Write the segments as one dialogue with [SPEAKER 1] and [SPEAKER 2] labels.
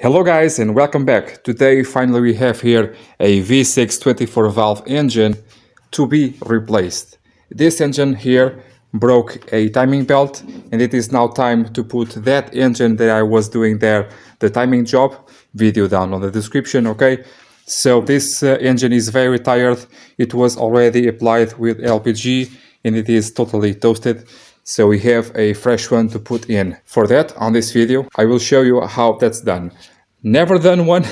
[SPEAKER 1] Hello guys and welcome back. Today finally we have here a V6 24 valve engine to be replaced. This engine here broke a timing belt and it is now time to put that engine that I was doing there, the timing job, video down on the description, okay? So this engine is very tired. It was already applied with LPG and it is totally toasted. So we have a fresh one to put in. For that, on this video, I will show you how that's done. Never done one.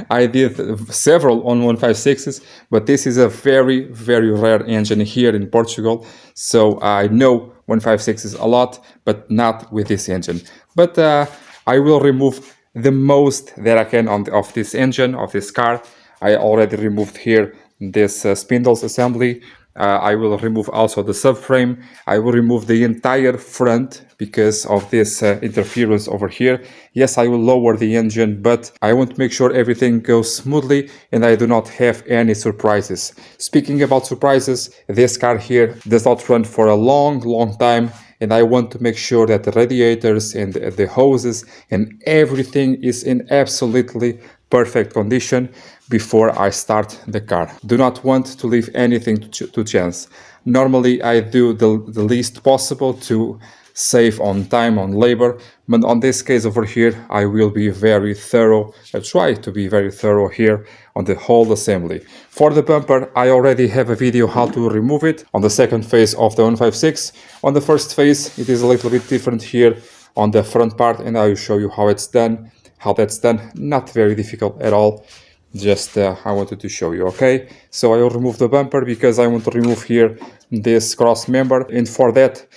[SPEAKER 1] I did several on 156s, but this is a very, very rare engine here in Portugal. So I know 156s a lot, but not with this engine. But I will remove the most that I can of this engine, of this car. I already removed here this spindles assembly. I will remove also the subframe. I will remove the entire front because of this interference over here. Yes, I will lower the engine, but I want to make sure everything goes smoothly and I do not have any surprises. Speaking about surprises, this car here does not run for a long time, and I want to make sure that the radiators and the hoses and everything is in absolutely perfect condition before I start the car. Do not want to leave anything to chance. Normally I do the least possible to save on time, on labor, but on this case over here I will be very thorough. I try to be very thorough here on the whole assembly. For the bumper, I already have a video how to remove it on the second phase of the 156. On the first phase it is a little bit different here on the front part, and I will show you how it's done, how that's done. Not very difficult at all. Just I wanted to show you. Okay, so I will remove the bumper because I want to remove here this cross member, and for that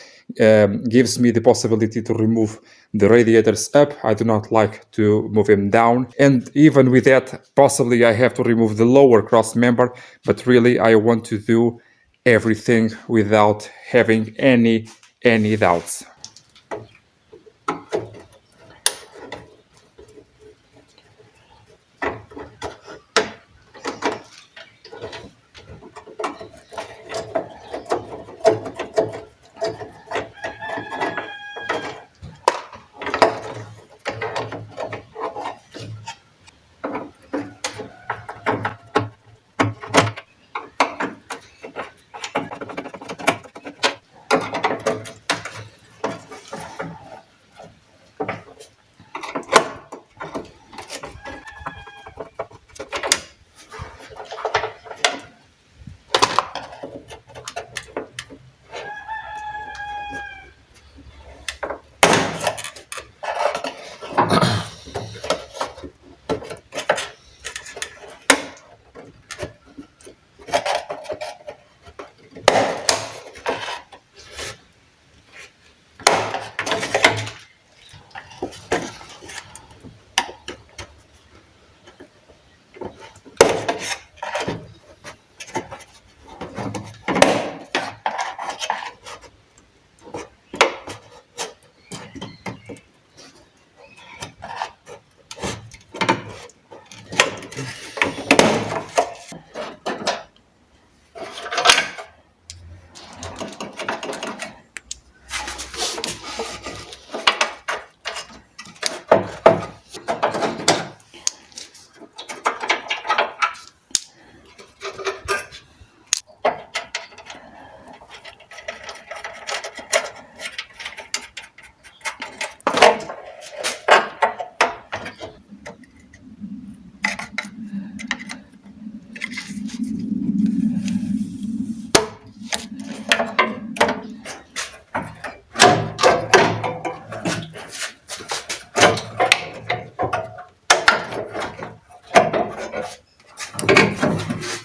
[SPEAKER 1] gives me the possibility to remove the radiators up. I do not like to move them down, and even with that possibly I have to remove the lower cross member, but really I want to do everything without having any doubts.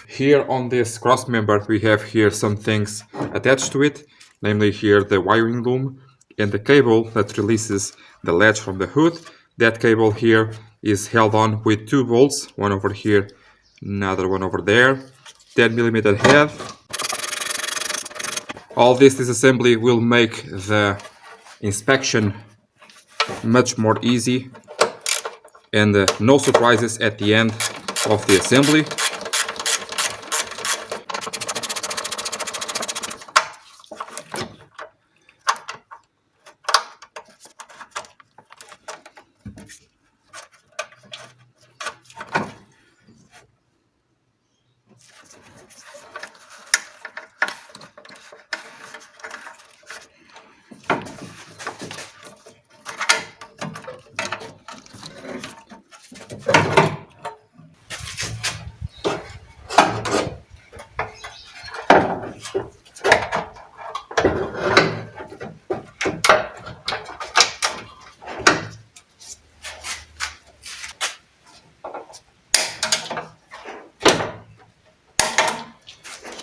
[SPEAKER 1] Here on this cross member we have here some things attached to it, namely here the wiring loom and the cable that releases the latch from the hood. That cable here is held on with two bolts, one over here, another one over there, 10mm head. All this disassembly will make the inspection much more easy and no surprises at the end of the assembly.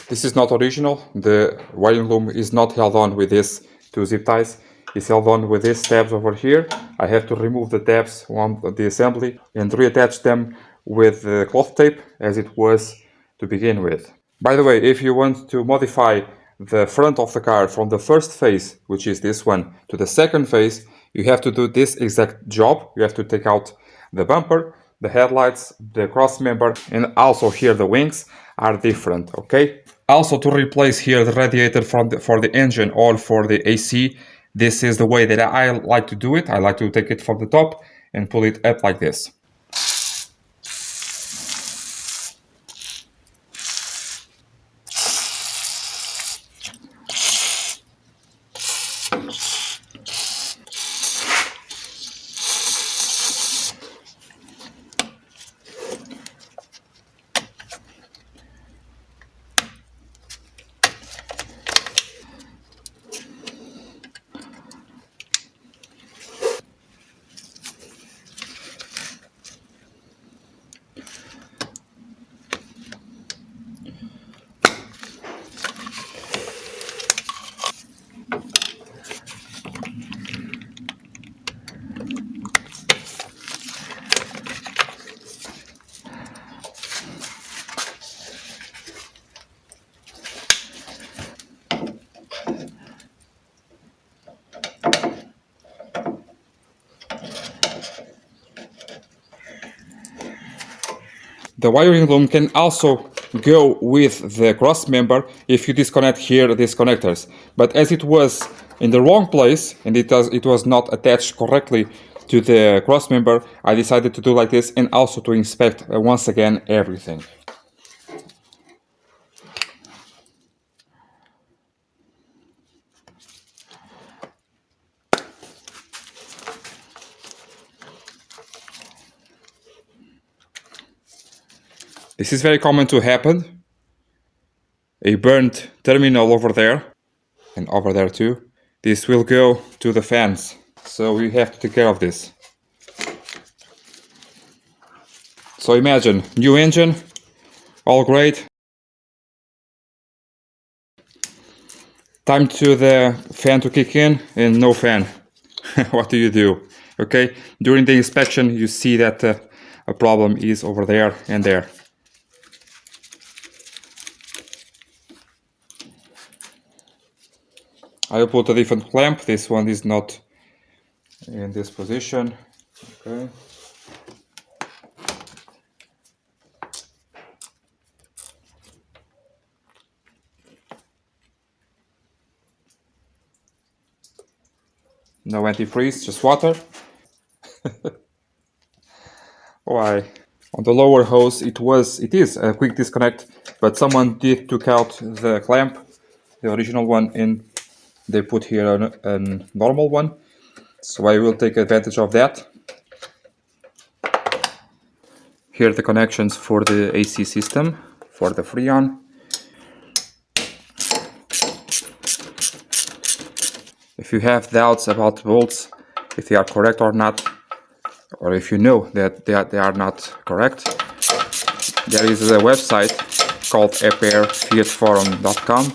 [SPEAKER 1] This is not original. The wiring loom is not held on with these two zip ties. It's held on with these tabs over here. I have to remove the tabs on the assembly and reattach them with the cloth tape as it was to begin with. By the way, if you want to modify the front of the car from the first phase, which is this one, to the second phase, you have to do this exact job. You have to take out the bumper, the headlights, the cross member, and also here the wings are different, okay? Also, to replace here the radiator for the engine or for the AC, this is the way that I like to do it. I like to take it from the top and pull it up like this. The wiring loom can also go with the cross member if you disconnect here these connectors. But as it was in the wrong place and it was not attached correctly to the cross member, I decided to do like this and also to inspect once again everything. This is very common to happen. A burnt terminal over there and over there too. This will go to the fans, so we have to take care of this. So imagine, new engine, all great. Time to the fan to kick in and no fan. What do you do? Okay, during the inspection you see that a problem is over there and there. I will put a different clamp. This one is not in this position. Okay. No antifreeze, just water. Why? On the lower hose it is a quick disconnect, but someone took out the clamp, the original one, and they put here a normal one. So I will take advantage of that. Here are the connections for the AC system, for the Freon. If you have doubts about bolts, if they are correct or not, or if you know that they are not correct, there is a website called repairfiatforum.com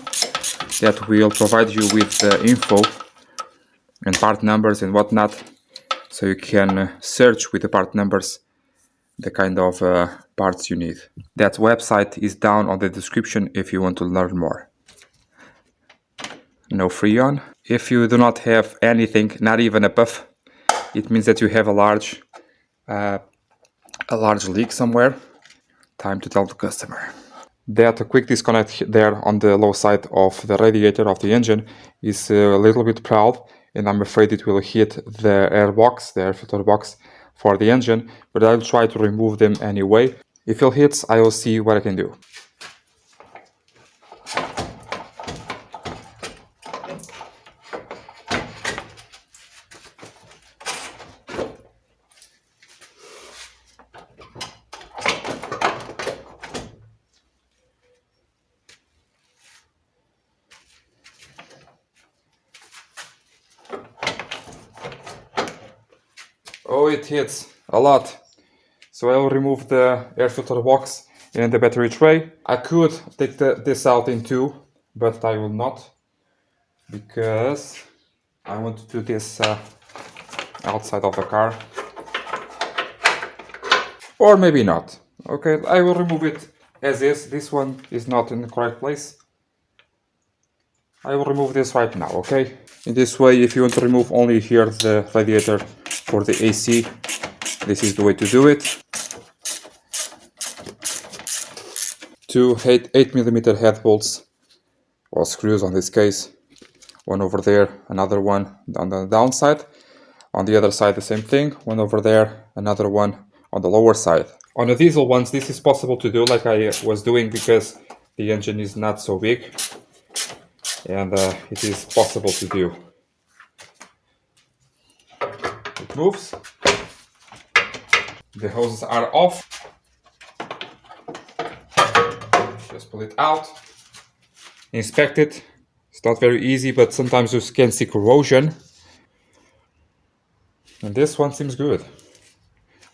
[SPEAKER 1] that will provide you with info and part numbers and whatnot, so you can search with the part numbers the kind of parts you need. That website is down on the description if you want to learn more. No Freon. If you do not have anything, not even a puff, it means that you have a large leak somewhere. Time to tell the customer. That a quick disconnect there on the low side of the radiator of the engine is a little bit proud, and I'm afraid it will hit the air box, the air filter box for the engine, but I'll try to remove them anyway. If it hits, I will see what I can do. Oh, it hits a lot. So I will remove the air filter box and the battery tray. I could take this out in two, but I will not, because I want to do this outside of the car. Or maybe not. Okay, I will remove it as is. This one is not in the correct place. I will remove this right now, okay? In this way, if you want to remove only here the radiator for the AC, this is the way to do it. Two 8mm head bolts, or screws on this case. One over there, another one on the downside. On the other side, the same thing. One over there, another one on the lower side. On the diesel ones, this is possible to do like I was doing because the engine is not so big. And it is possible to do. It moves. The hoses are off. Just pull it out. Inspect it. It's not very easy, but sometimes you can see corrosion. And this one seems good.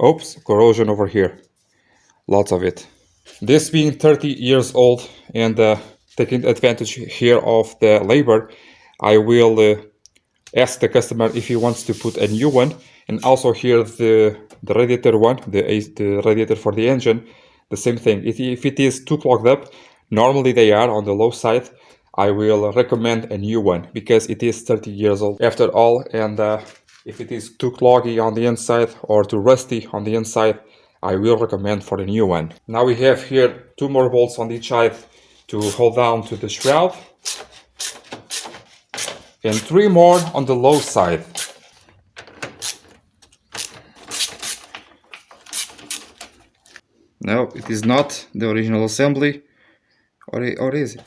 [SPEAKER 1] Oops, corrosion over here. Lots of it. This being 30 years old and taking advantage here of the labor, I will ask the customer if he wants to put a new one. And also here the radiator one, the radiator for the engine, the same thing. If it is too clogged up, normally they are on the low side, I will recommend a new one because it is 30 years old after all. And if it is too cloggy on the inside or too rusty on the inside, I will recommend for a new one. Now we have here two more bolts on each side to hold down to the shroud. And three more on the low side. No, it is not the original assembly. Or is it?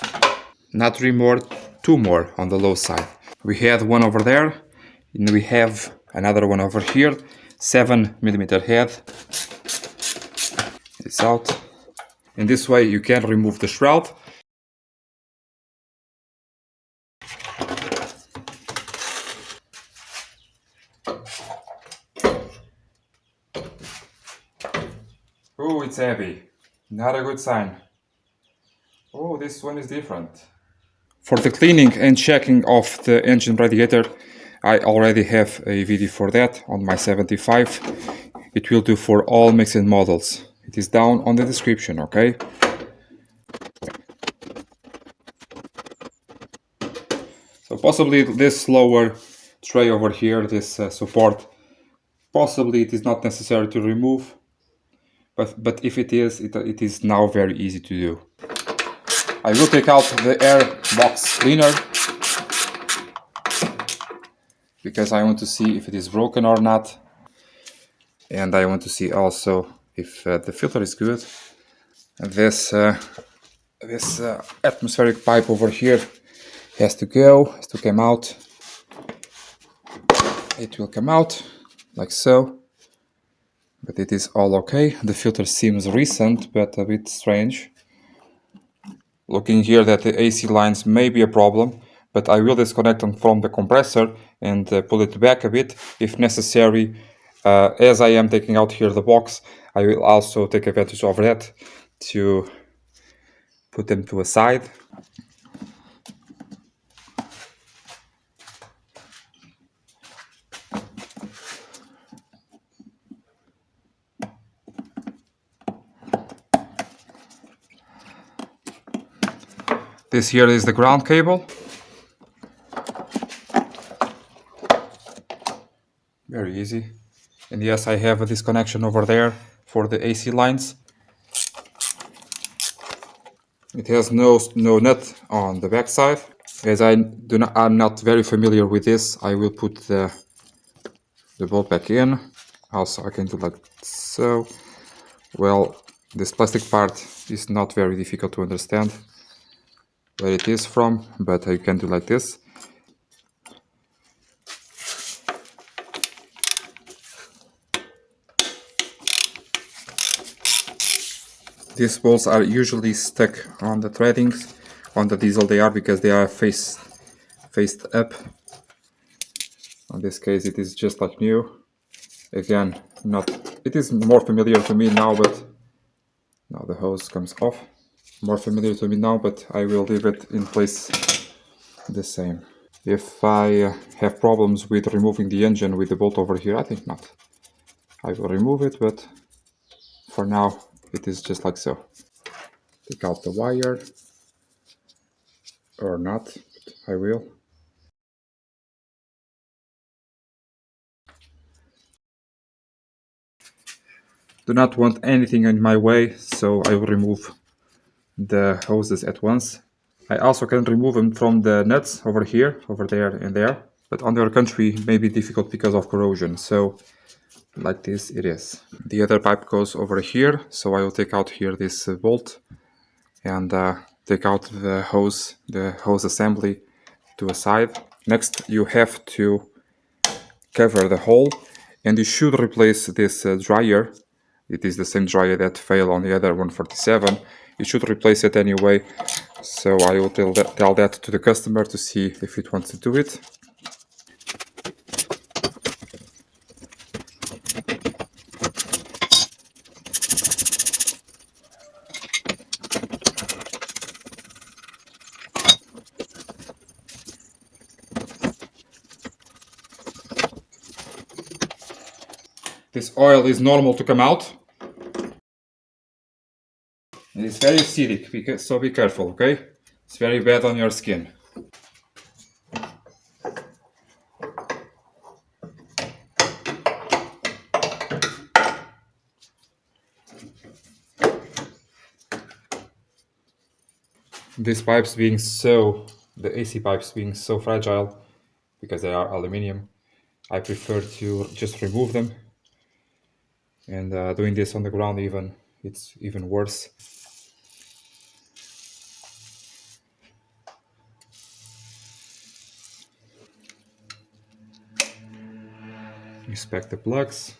[SPEAKER 1] Not three more, two more on the low side. We had one over there, and we have another one over here. 7mm head. It's out. In this way you can remove the shroud. Oh, it's heavy. Not a good sign. Oh, this one is different. For the cleaning and checking of the engine radiator, I already have a video for that on my 75. It will do for all makes and models. It is down on the description, okay? So possibly this lower tray over here, this support, possibly it is not necessary to remove. But if it is, it is now very easy to do. I will take out the air box cleaner because I want to see if it is broken or not, and I want to see also if the filter is good. And this atmospheric pipe over here has to come out. It will come out like so. But it is all okay. The filter seems recent, but a bit strange. Looking here that the AC lines may be a problem, but I will disconnect them from the compressor and pull it back a bit if necessary. As I am taking out here the box, I will also take advantage of that to put them to a side. This here is the ground cable. Very easy. And yes, I have a disconnection over there for the AC lines. It has no nut on the back side. As I'm not very familiar with this, I will put the bolt back in. Also, I can do like so. Well, this plastic part is not very difficult to understand where it is from, but I can do like this. These bolts are usually stuck on the threadings. On the diesel they are because they are faced up. In this case it is just like new. Again, it is more familiar to me now, but Now the hose comes off. More familiar to me now, but I will leave it in place the same. If I have problems with removing the engine with the bolt over here, I think not. I will remove it, but for now it is just like so. Take out the wire, or not, but I will. Do not want anything in my way, so I will remove the hoses at once. I also can remove them from the nuts over here, over there and there, but on the other country may be difficult because of corrosion, so like this it is. The other pipe goes over here, so I will take out here this bolt and take out the hose assembly to a side. Next you have to cover the hole, and you should replace this dryer. It is the same dryer that failed on the other 147. You should replace it anyway, so I will tell that to the customer to see if it wants to do it. This oil is normal to come out. And it's very acidic, so be careful, okay? It's very bad on your skin. These pipes being the AC pipes being so fragile, because they are aluminium, I prefer to just remove them. And doing this on the ground it's even worse. Inspect the plugs.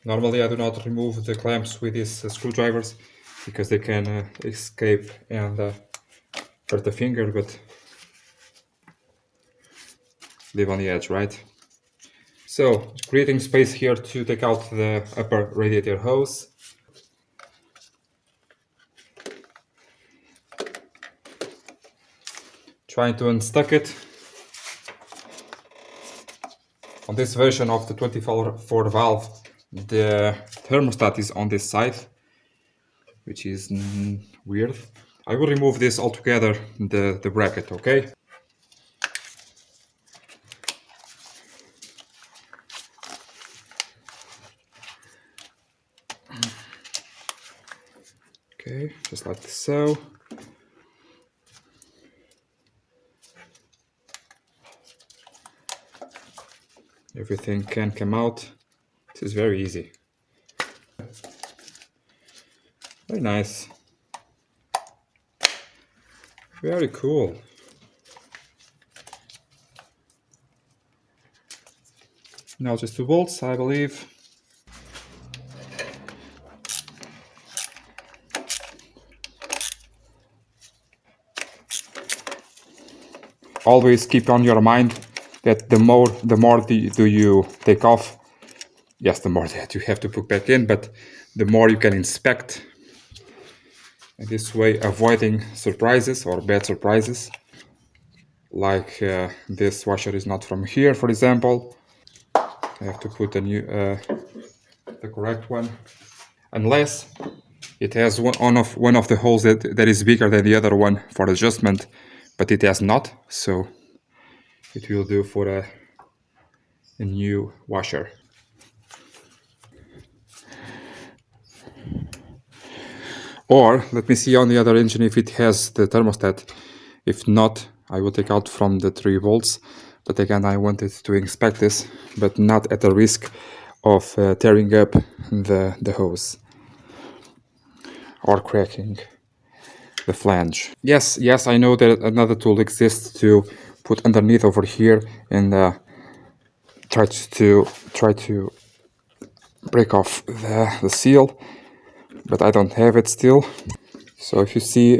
[SPEAKER 1] Normally I do not remove the clamps with these screwdrivers because they can escape and hurt the finger, but live on the edge, right? So, creating space here to take out the upper radiator hose. Trying to unstuck it. On this version of the 24 valve, the thermostat is on this side, which is weird. I will remove this altogether, the bracket, okay? Okay, just like so. Everything can come out. This is very easy. Very nice. Very cool. Now just 2 bolts, I believe. Always keep on your mind that the more do you take off, yes, the more that you have to put back in, but the more you can inspect. And this way avoiding surprises or bad surprises. Like this washer is not from here, for example. I have to put a new, the correct one. Unless it has one of the holes that is bigger than the other one for adjustment, but it has not, so it will do for a new washer. Or let me see on the other engine if it has the thermostat. If not, I will take out from the 3 volts. But again, I wanted to inspect this, but not at the risk of tearing up the hose or cracking the flange. Yes, I know that another tool exists to put underneath over here and try to break off the seal, but I don't have it still. So if you see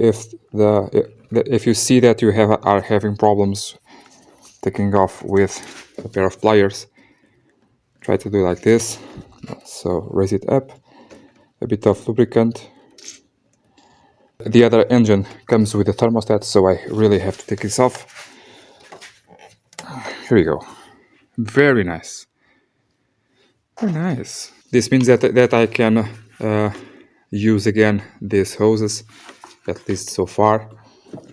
[SPEAKER 1] if you see that you are having problems taking off with a pair of pliers, try to do like this. So raise it up, a bit of lubricant. The other engine comes with a thermostat, so I really have to take this off. Here we go. Very nice. Very nice. This means that I can use again these hoses, at least so far.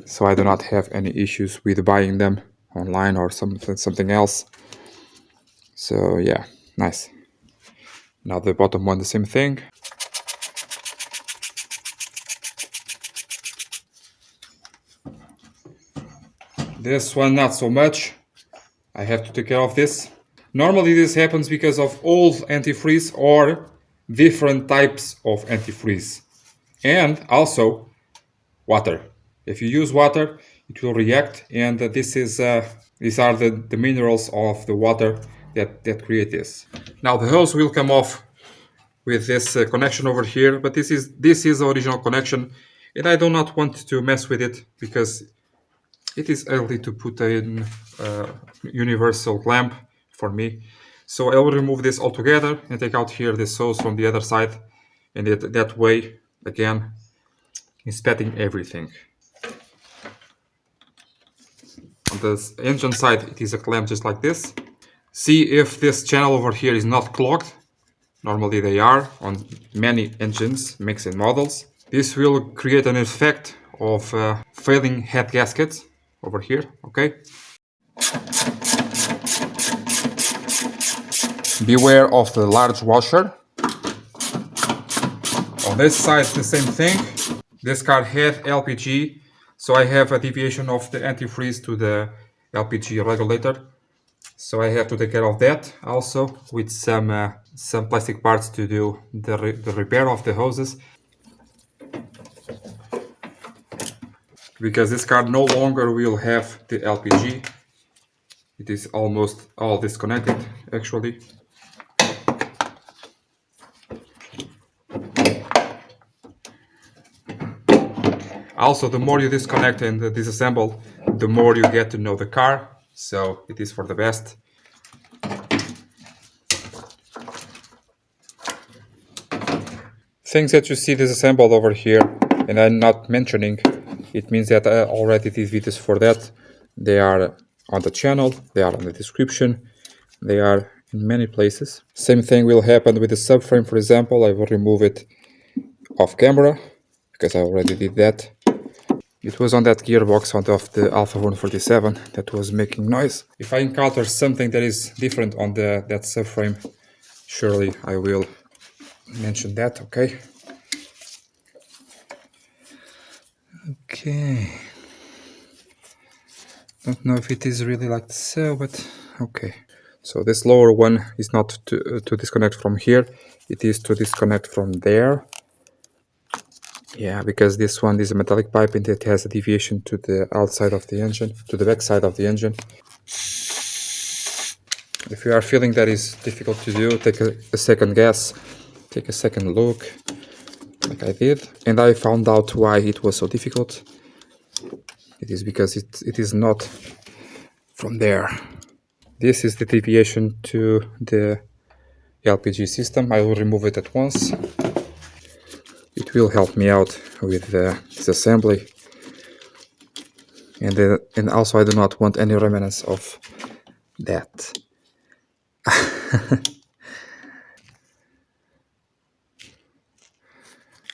[SPEAKER 1] So I do not have any issues with buying them online or something else. So yeah, nice. Now the bottom one, the same thing. This one not so much. I have to take care of this. Normally this happens because of old antifreeze or different types of antifreeze. And also water. If you use water, it will react, and these are the minerals of the water that create this. Now the hose will come off with this connection over here, but this is the original connection, and I do not want to mess with it because it is ugly to put in universal clamp for me. So I will remove this altogether and take out here this hose from the other side, and that way, again, inspecting everything. On the engine side, it is a clamp just like this. See if this channel over here is not clogged. Normally they are on many engines, makes and models. This will create an effect of failing head gaskets over here, okay? Beware of the large washer. On this side, the same thing. This car had LPG, so I have a deviation of the antifreeze to the LPG regulator. So I have to take care of that also with some plastic parts to do the repair of the hoses. Because this car no longer will have the LPG. It is almost all disconnected actually. Also, the more you disconnect and disassemble, the more you get to know the car, so it is for the best. Things that you see disassembled over here, and I'm not mentioning, it means that I already did videos for that. They are on the channel, they are on the description, they are in many places. Same thing will happen with the subframe, for example. I will remove it off camera, because I already did that. It was on that gearbox of the Alfa 147 that was making noise. If I encounter something that is different on that subframe, surely I will mention that, okay? Okay. Don't know if it is really like so, but okay. So this lower one is not to disconnect from here, it is to disconnect from there. Yeah, because this one is a metallic pipe and it has a deviation to the outside of the engine, to the back side of the engine. If you are feeling that is difficult to do, take a second guess, take a second look, like I did. And I found out why it was so difficult. It is because it is not from there. This is the deviation to the LPG system. I will remove it at once. It will help me out with this assembly, and also I do not want any remnants of that.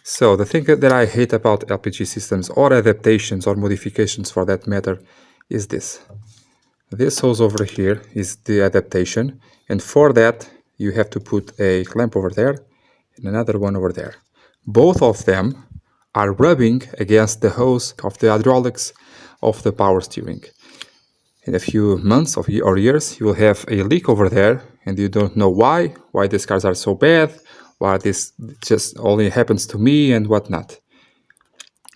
[SPEAKER 1] So the thing that I hate about LPG systems, or adaptations or modifications for that matter, is this. This hose over here is the adaptation, and for that you have to put a clamp over there and another one over there. Both of them are rubbing against the hose of the hydraulics of the power steering. In a few months or years, you will have a leak over there, and you don't know why these cars are so bad, why this just only happens to me and whatnot.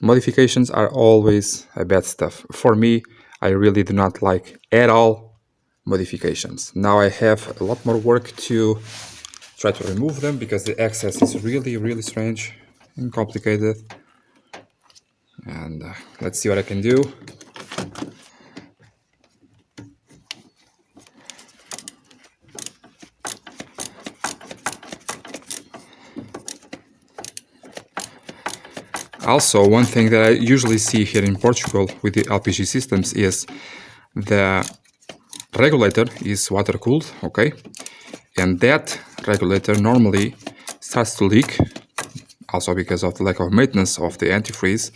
[SPEAKER 1] Modifications are always a bad stuff. For me, I really do not like at all modifications. Now I have a lot more work to try to remove them because the access is really strange and complicated. And let's see what I can do. Also, one thing that I usually see here in Portugal with the LPG systems is the regulator is water cooled, okay? And that regulator normally starts to leak, also because of the lack of maintenance of the antifreeze,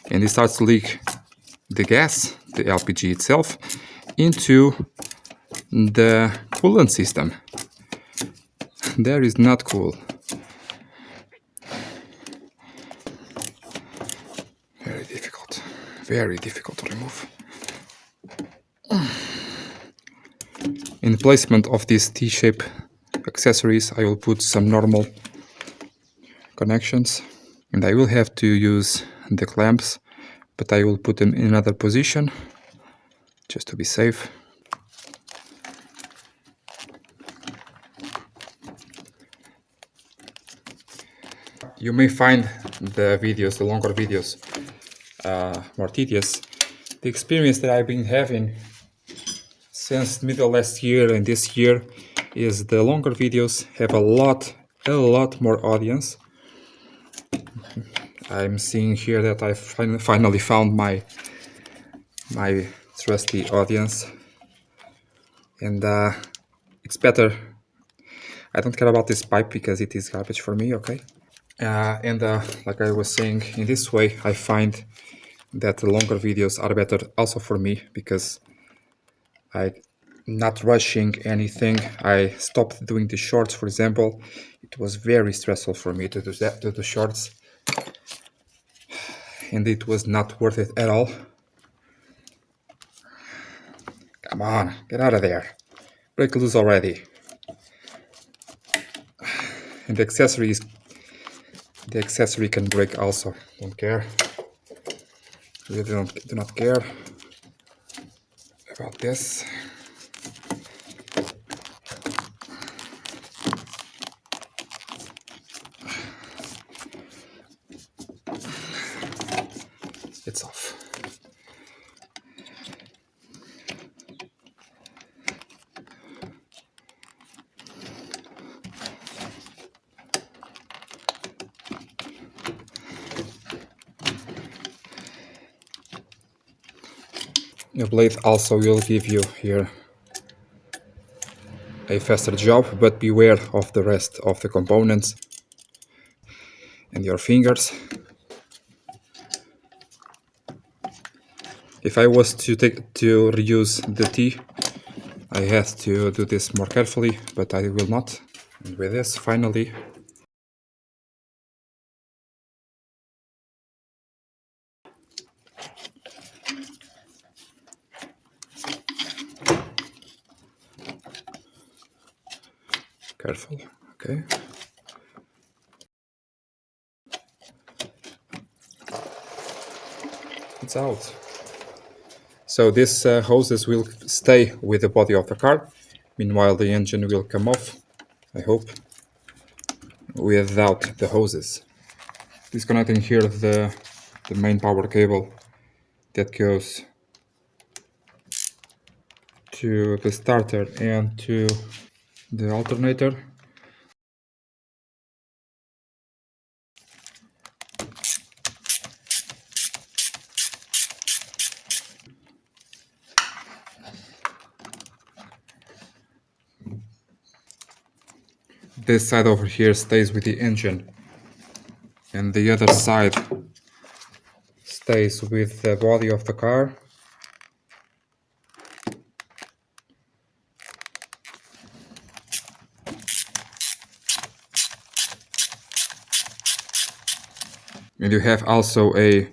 [SPEAKER 1] and it starts to leak the gas, the LPG itself, into the coolant system. That is not cool. Very difficult to remove. In placement of these T-shape accessories, I will put some normal connections, and I will have to use the clamps, but I will put them in another position just to be safe. You may find the videos, the longer videos, more tedious. The experience that I've been having since middle last year and this year is the longer videos have a lot more audience. I'm seeing here that I finally found my trusty audience, and it's better. I don't care about this pipe because it is garbage for me, okay? And like I was saying, in this way I find that the longer videos are better also for me because I'm not rushing anything. I stopped doing the shorts, for example. It was very stressful for me to do that, to do shorts, and it was not worth it at all. Come on, get out of there. Break loose already. And the accessory can break also. Don't care. Really do not care about this. It's off. The blade also will give you here a faster job, but beware of the rest of the components and your fingers. If I was to reuse the T, I had to do this more carefully, but I will not. And with this, finally, careful, okay. It's out. So these hoses will stay with the body of the car. Meanwhile, the engine will come off, I hope, without the hoses. Disconnecting here the main power cable that goes to the starter and to the alternator. This side over here stays with the engine, and the other side stays with the body of the car. And you have also a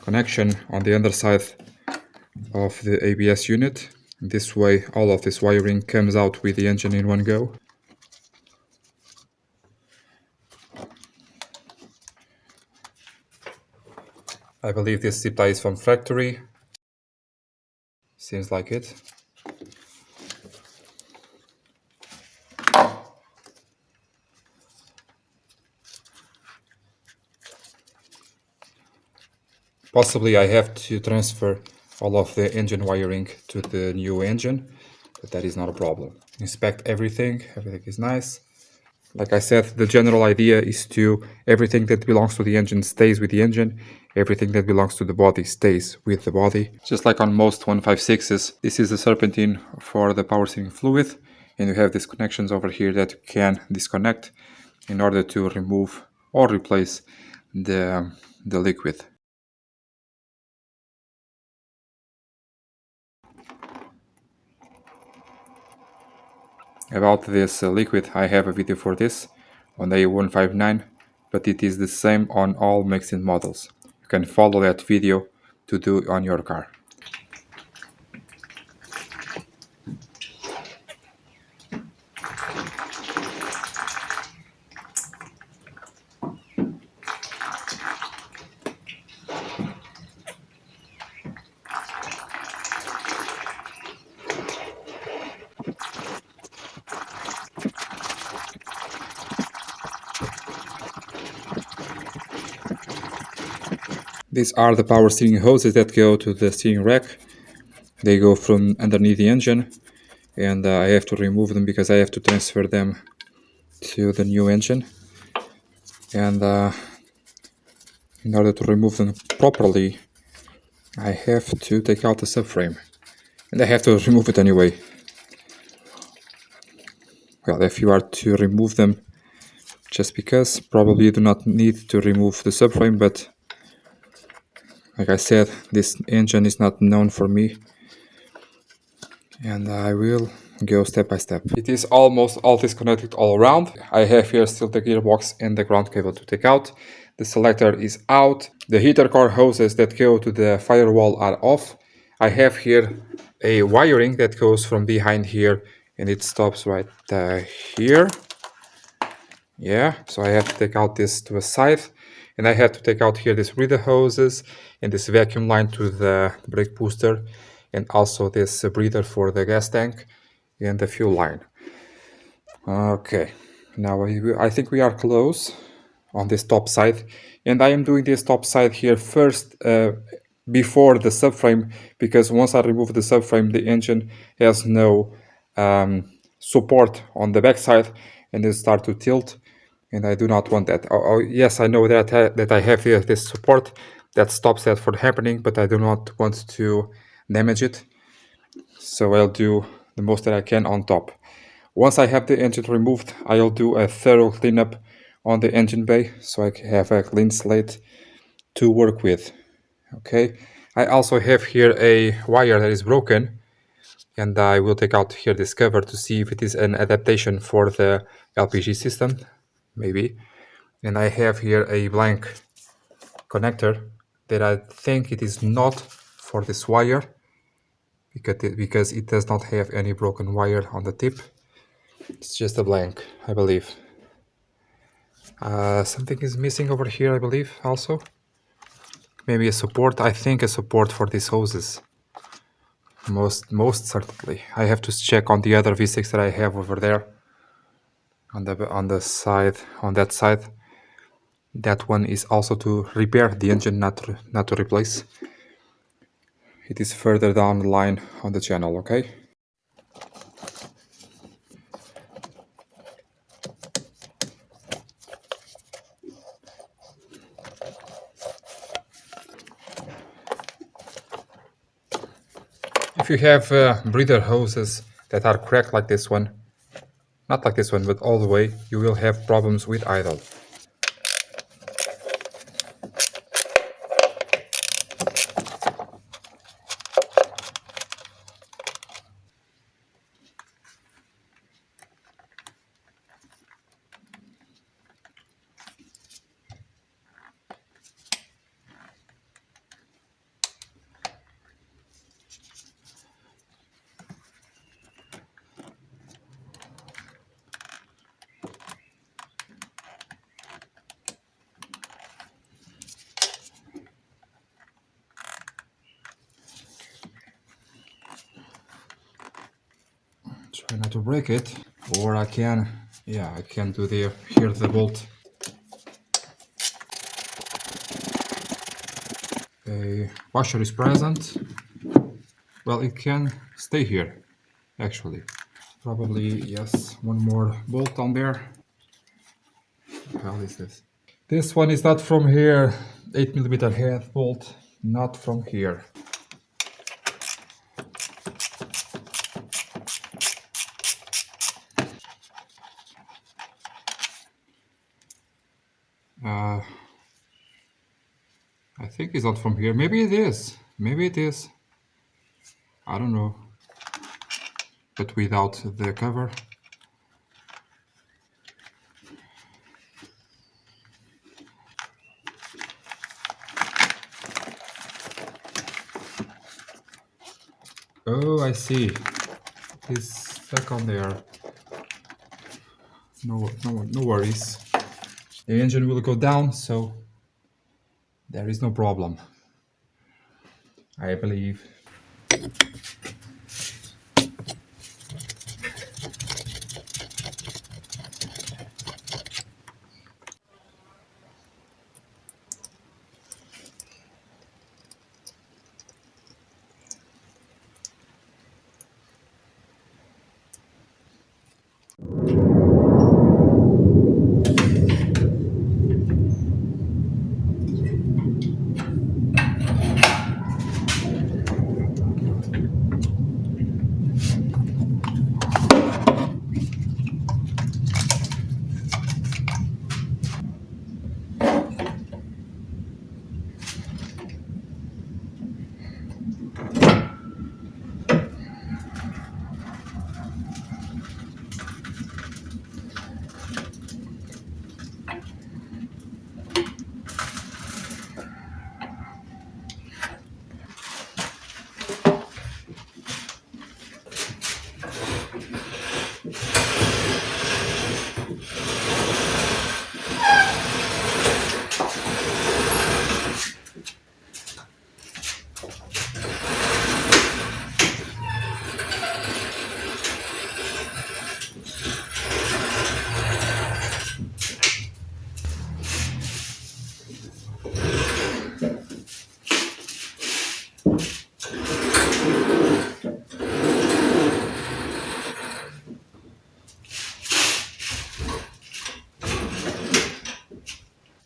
[SPEAKER 1] connection on the underside of the ABS unit. This way all of this wiring comes out with the engine in one go. I believe this zip tie is from factory. Seems like it. Possibly I have to transfer all of the engine wiring to the new engine, but that is not a problem. Inspect everything, everything is nice. Like I said, the general idea is to everything that belongs to the engine stays with the engine, everything that belongs to the body stays with the body. Just like on most 156s, this is the serpentine for the power steering fluid, and you have these connections over here that you can disconnect in order to remove or replace the liquid. About this liquid, I have a video for this on the A159, but it is the same on all makes and models. You can follow that video to do on your car. These are the power steering hoses that go to the steering rack. They go from underneath the engine, and I have to remove them because I have to transfer them to the new engine. And in order to remove them properly, I have to take out the subframe, and I have to remove it anyway. Well, if you are to remove them just because, probably you do not need to remove the subframe, but like I said, this engine is not known for me, and I will go step by step. It is almost all disconnected all around. I have here still the gearbox and the ground cable to take out. The selector is out. The heater core hoses that go to the firewall are off. I have here a wiring that goes from behind here and it stops right here. Yeah, so I have to take out this to a side, and I have to take out here this breather hoses and this vacuum line to the brake booster, and also this breather for the gas tank and the fuel line. Okay, now I think we are close on this top side, and I am doing this top side here first before the subframe, because once I remove the subframe, the engine has no support on the back side and it start to tilt, and I do not want that. Yes, I know that I have here this support that stops that from happening, but I do not want to damage it, so I'll do the most that I can on top. Once I have the engine removed, I'll do a thorough cleanup on the engine bay so I can have a clean slate to work with. Okay, I also have here a wire that is broken, and I will take out here this cover to see if it is an adaptation for the LPG system, maybe. And I have here a blank connector that I think it is not for this wire because it does not have any broken wire on the tip. It's just a blank, I believe. Something is missing over here, I believe, also. Maybe a support. I think a support for these hoses. Most certainly. I have to check on the other V6 that I have over there. On the side, on that side. That one is also to repair the engine, not to replace. It is further down the line on the channel, okay? If you have breather hoses that are cracked like this one, not like this one, but all the way, you will have problems with idle. Try not to break it, or I can, yeah, I can do the here the bolt. A washer is present. Well, it can stay here, actually. Probably, yes, one more bolt on there. What the hell is this? This one is not from here. 8mm head bolt, not from here. I think it's not from here. Maybe it is. Maybe it is. I don't know. But without the cover. Oh, I see. It's stuck on there. No worries. The engine will go down, so there is no problem, I believe.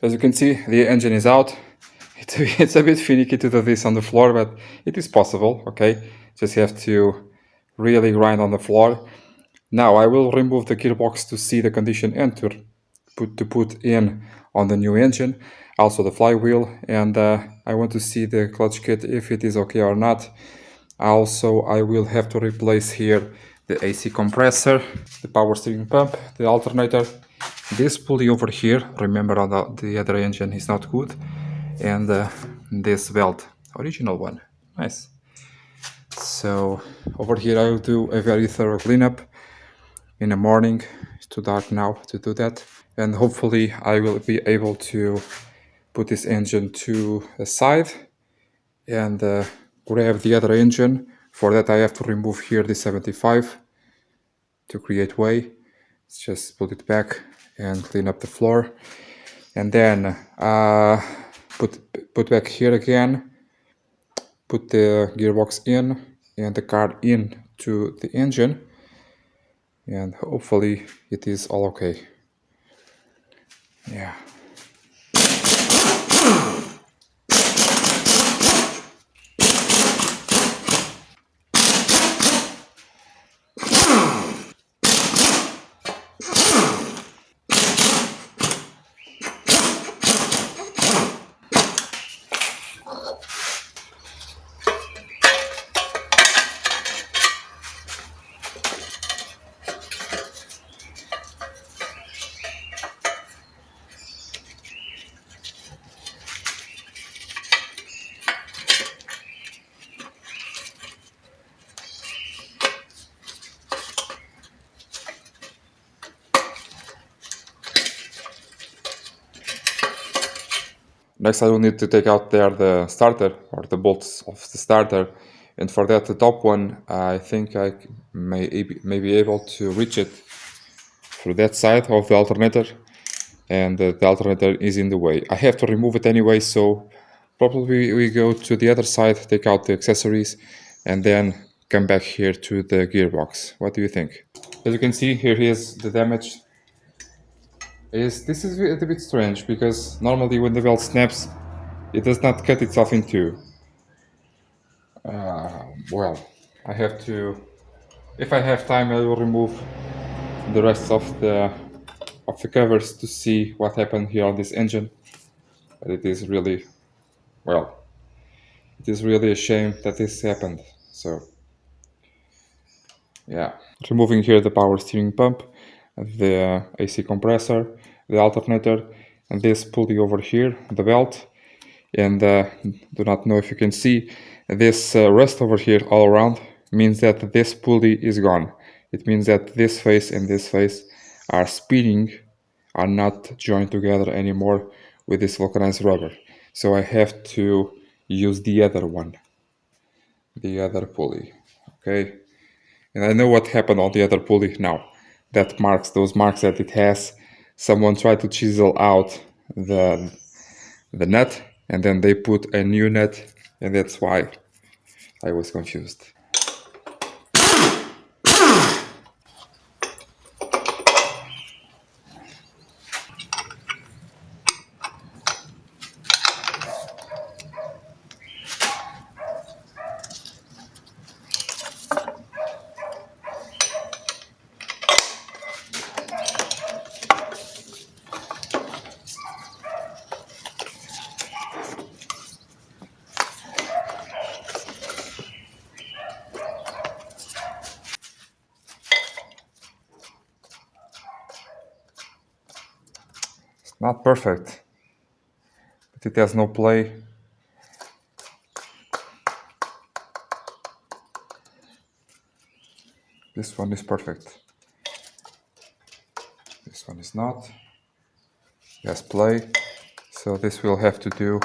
[SPEAKER 1] As you can see, the engine is out. It's a bit finicky to do this on the floor, but it is possible, okay? Just have to really grind on the floor. Now I will remove the gearbox to see the condition and to put in on the new engine, also the flywheel, and I want to see the clutch kit if it is okay or not. Also, I will have to replace here the AC compressor, the power steering pump, the alternator, this pulley over here, remember on the other engine is not good, and this belt, original one, nice. So over here I will do a very thorough cleanup in the morning. It's too dark now to do that, and hopefully I will be able to put this engine to the side and grab the other engine. For that I have to remove here the 75 to create way. Let's just put it back and clean up the floor, and then put back here again, put the gearbox in and the card in to the engine, and hopefully it is all okay. Yeah. Next I will need to take out there the starter, or the bolts of the starter, And for that, the top one, I think I may be able to reach it through that side of the alternator, and the alternator is in the way. I have to remove it anyway, so probably we go to the other side, take out the accessories, and then come back here to the gearbox. What do you think? As you can see, here is the damage. This is a bit strange, because normally when the belt snaps, it does not cut itself in two. Well, I have to... If I have time, I will remove the rest of the covers to see what happened here on this engine. But it is really, well, it is really a shame that this happened. So, yeah. Removing here the power steering pump, the AC compressor, the alternator, and this pulley over here, the belt. And do not know if you can see this rust over here all around means that this pulley is gone. It means that this face and this face are spinning, are not joined together anymore with this vulcanized rubber. So I have to use the other one, the other pulley. Okay, and I know what happened on the other pulley now. That marks, those marks that it has, someone tried to chisel out the nut, and then they put a new nut, and that's why I was confused. It's not perfect, but it has no play. This one is perfect. This one is not. It has play, so this will have to do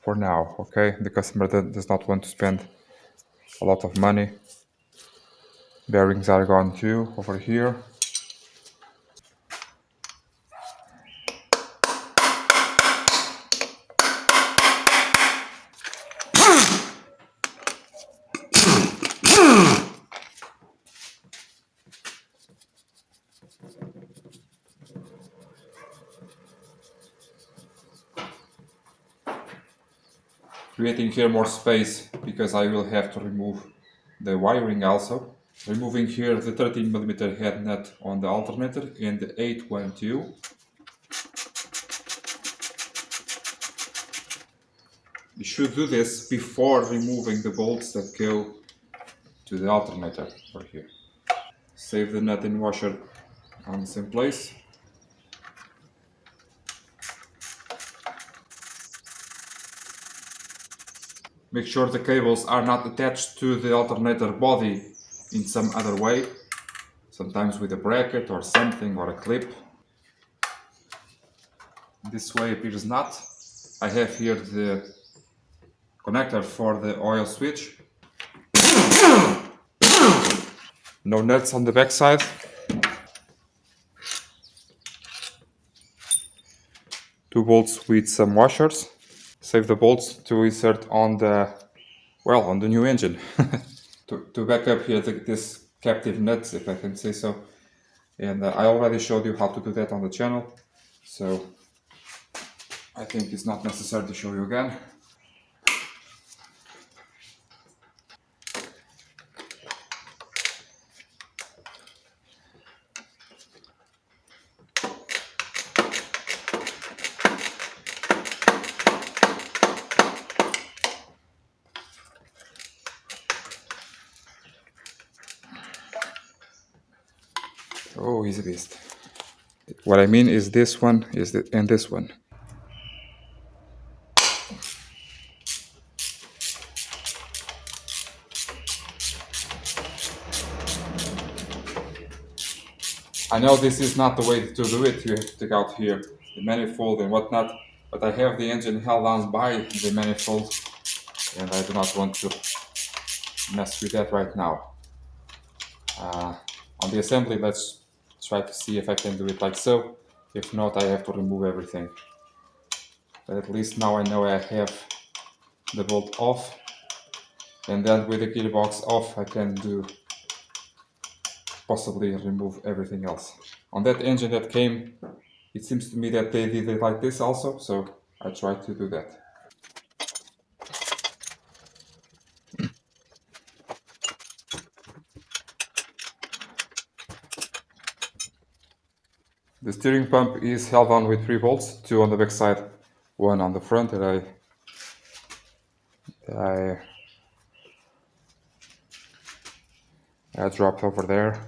[SPEAKER 1] for now, okay? The customer does not want to spend a lot of money. Bearings are gone too, over here. Creating here more space, because I will have to remove the wiring also. Removing here the 13mm head nut on the alternator and the 812. You should do this before removing the bolts that go to the alternator over here. Save the nut and washer on the same place. Make sure the cables are not attached to the alternator body in some other way, sometimes with a bracket or something, or a clip. This way appears not. I have here the connector for the oil switch. No nuts on the back side. Two bolts with some washers. Save the bolts to insert on the, well, on the new engine. to back up here this captive nuts, if I can say so. And I already showed you how to do that on the channel, so I think it's not necessary to show you again. Oh, he's a beast. What I mean is this one and this one. I know this is not the way to do it. You have to take out here the manifold and whatnot, but I have the engine held on by the manifold, and I do not want to mess with that right now. On the assembly, let's try to see if I can do it like so. If not, I have to remove everything. But at least now I know I have the bolt off, and then with the gearbox off I can do possibly remove everything else. On that engine that came, it seems to me that they did it like this also, so I tried to do that. The steering pump is held on with 3 bolts, 2 on the back side, 1 on the front that I dropped over there.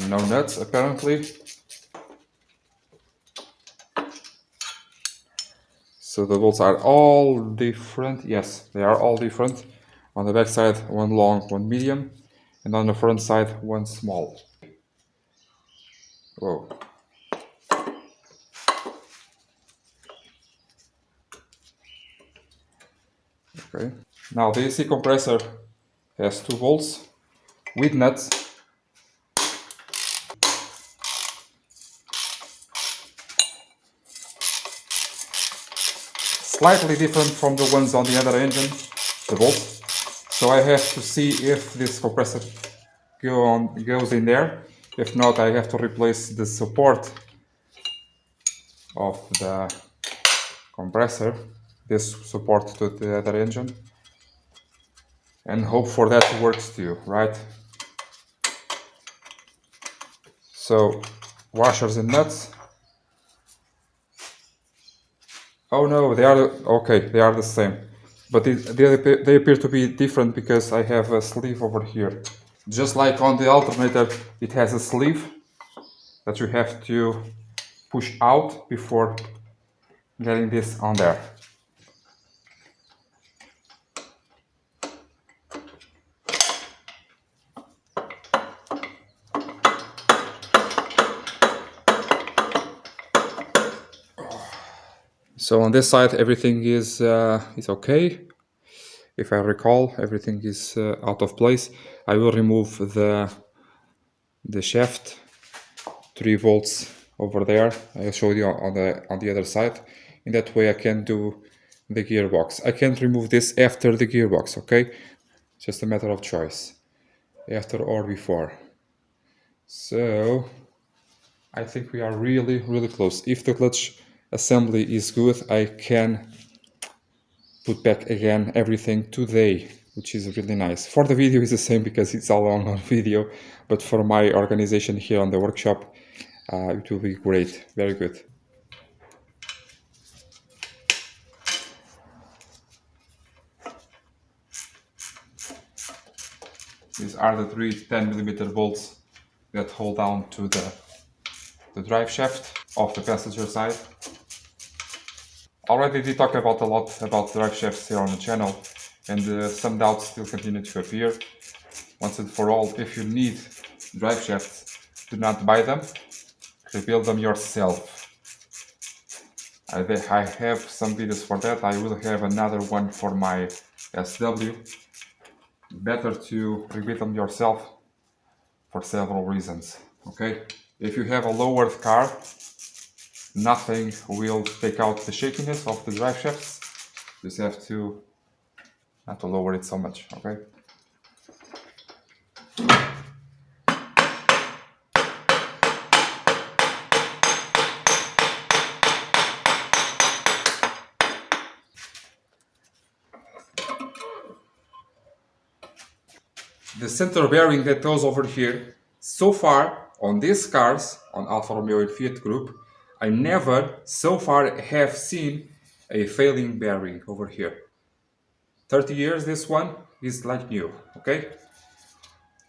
[SPEAKER 1] No nuts apparently. So the bolts are all different. Yes, they are all different. On the back side, 1 long, 1 medium, and on the front side, 1 small. Whoa. Okay. Now the AC compressor has 2 bolts with nuts. Slightly different from the ones on the other engine, the bolts. So I have to see if this compressor goes in there. If not, I have to replace the support of the compressor, this support to the other engine, and hope for that works too, right? So washers and nuts. Oh no, they are okay. They are the same, but they appear to be different because I have a sleeve over here. Just like on the alternator, it has a sleeve that you have to push out before getting this on there. So on this side, everything is okay. If I recall, everything is out of place. I will remove the shaft, 3 volts over there. I showed you on the other side. In that way, I can do the gearbox. I can't remove this after the gearbox. Okay, just a matter of choice, after or before. So I think we are really close. If the clutch assembly is good, I can put back again everything today, which is really nice. For the video is the same because it's all on video, but for my organization here on the workshop, it will be great, very good. These are the 3 10mm bolts that hold down to the drive shaft of the passenger side. Already did talk about a lot about drive shafts here on the channel, and some doubts still continue to appear. Once and for all, if you need drive shafts, do not buy them, rebuild them yourself. I have some videos for that. I will have another one for my SW. Better to rebuild them yourself for several reasons. Okay, if you have a lowered car, nothing will take out the shakiness of the drive shafts. You just have to not to lower it so much. Okay. The center bearing that goes over here, so far on these cars, on Alfa Romeo and Fiat Group, I never so far have seen a failing bearing over here. 30 years this one is like new, okay?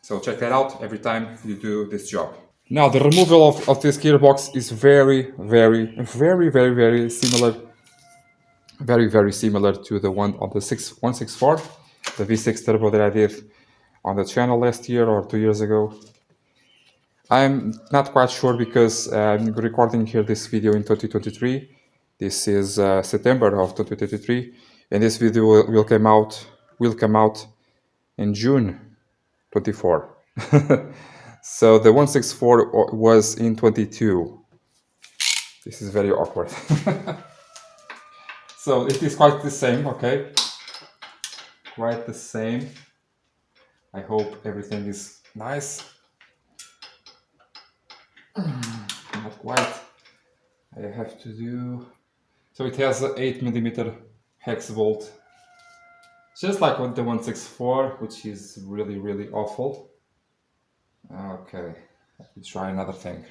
[SPEAKER 1] So check that out every time you do this job. Now the removal of this gearbox is very similar. Very similar to the one on the 164, the V6 turbo that I did on the channel last year or 2 years ago. I'm not quite sure because I'm recording here this video in 2023 This is September of 2023, and this video will come out in June 24. So the 164 was in 22. This is very awkward. So it is quite the same, okay? Quite the same. I hope everything is nice. Not quite. I have to do. So it has an 8mm hex bolt, just like with the 164, which is really, really awful. Okay, let me try another thing.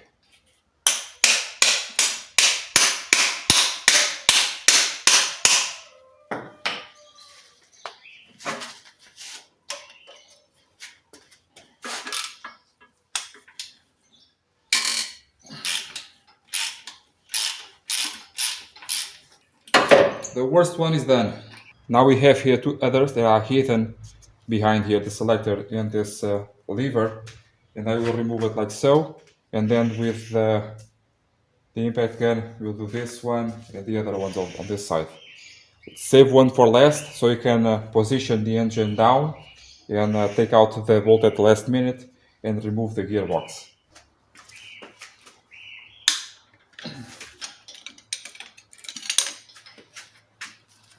[SPEAKER 1] The worst one is done. Now we have here two others that are hidden behind here, the selector and this lever, and I will remove it like so, and then with the impact gun we'll do this one and the other ones on this side. Save one for last, so you can position the engine down and take out the bolt at the last minute and remove the gearbox.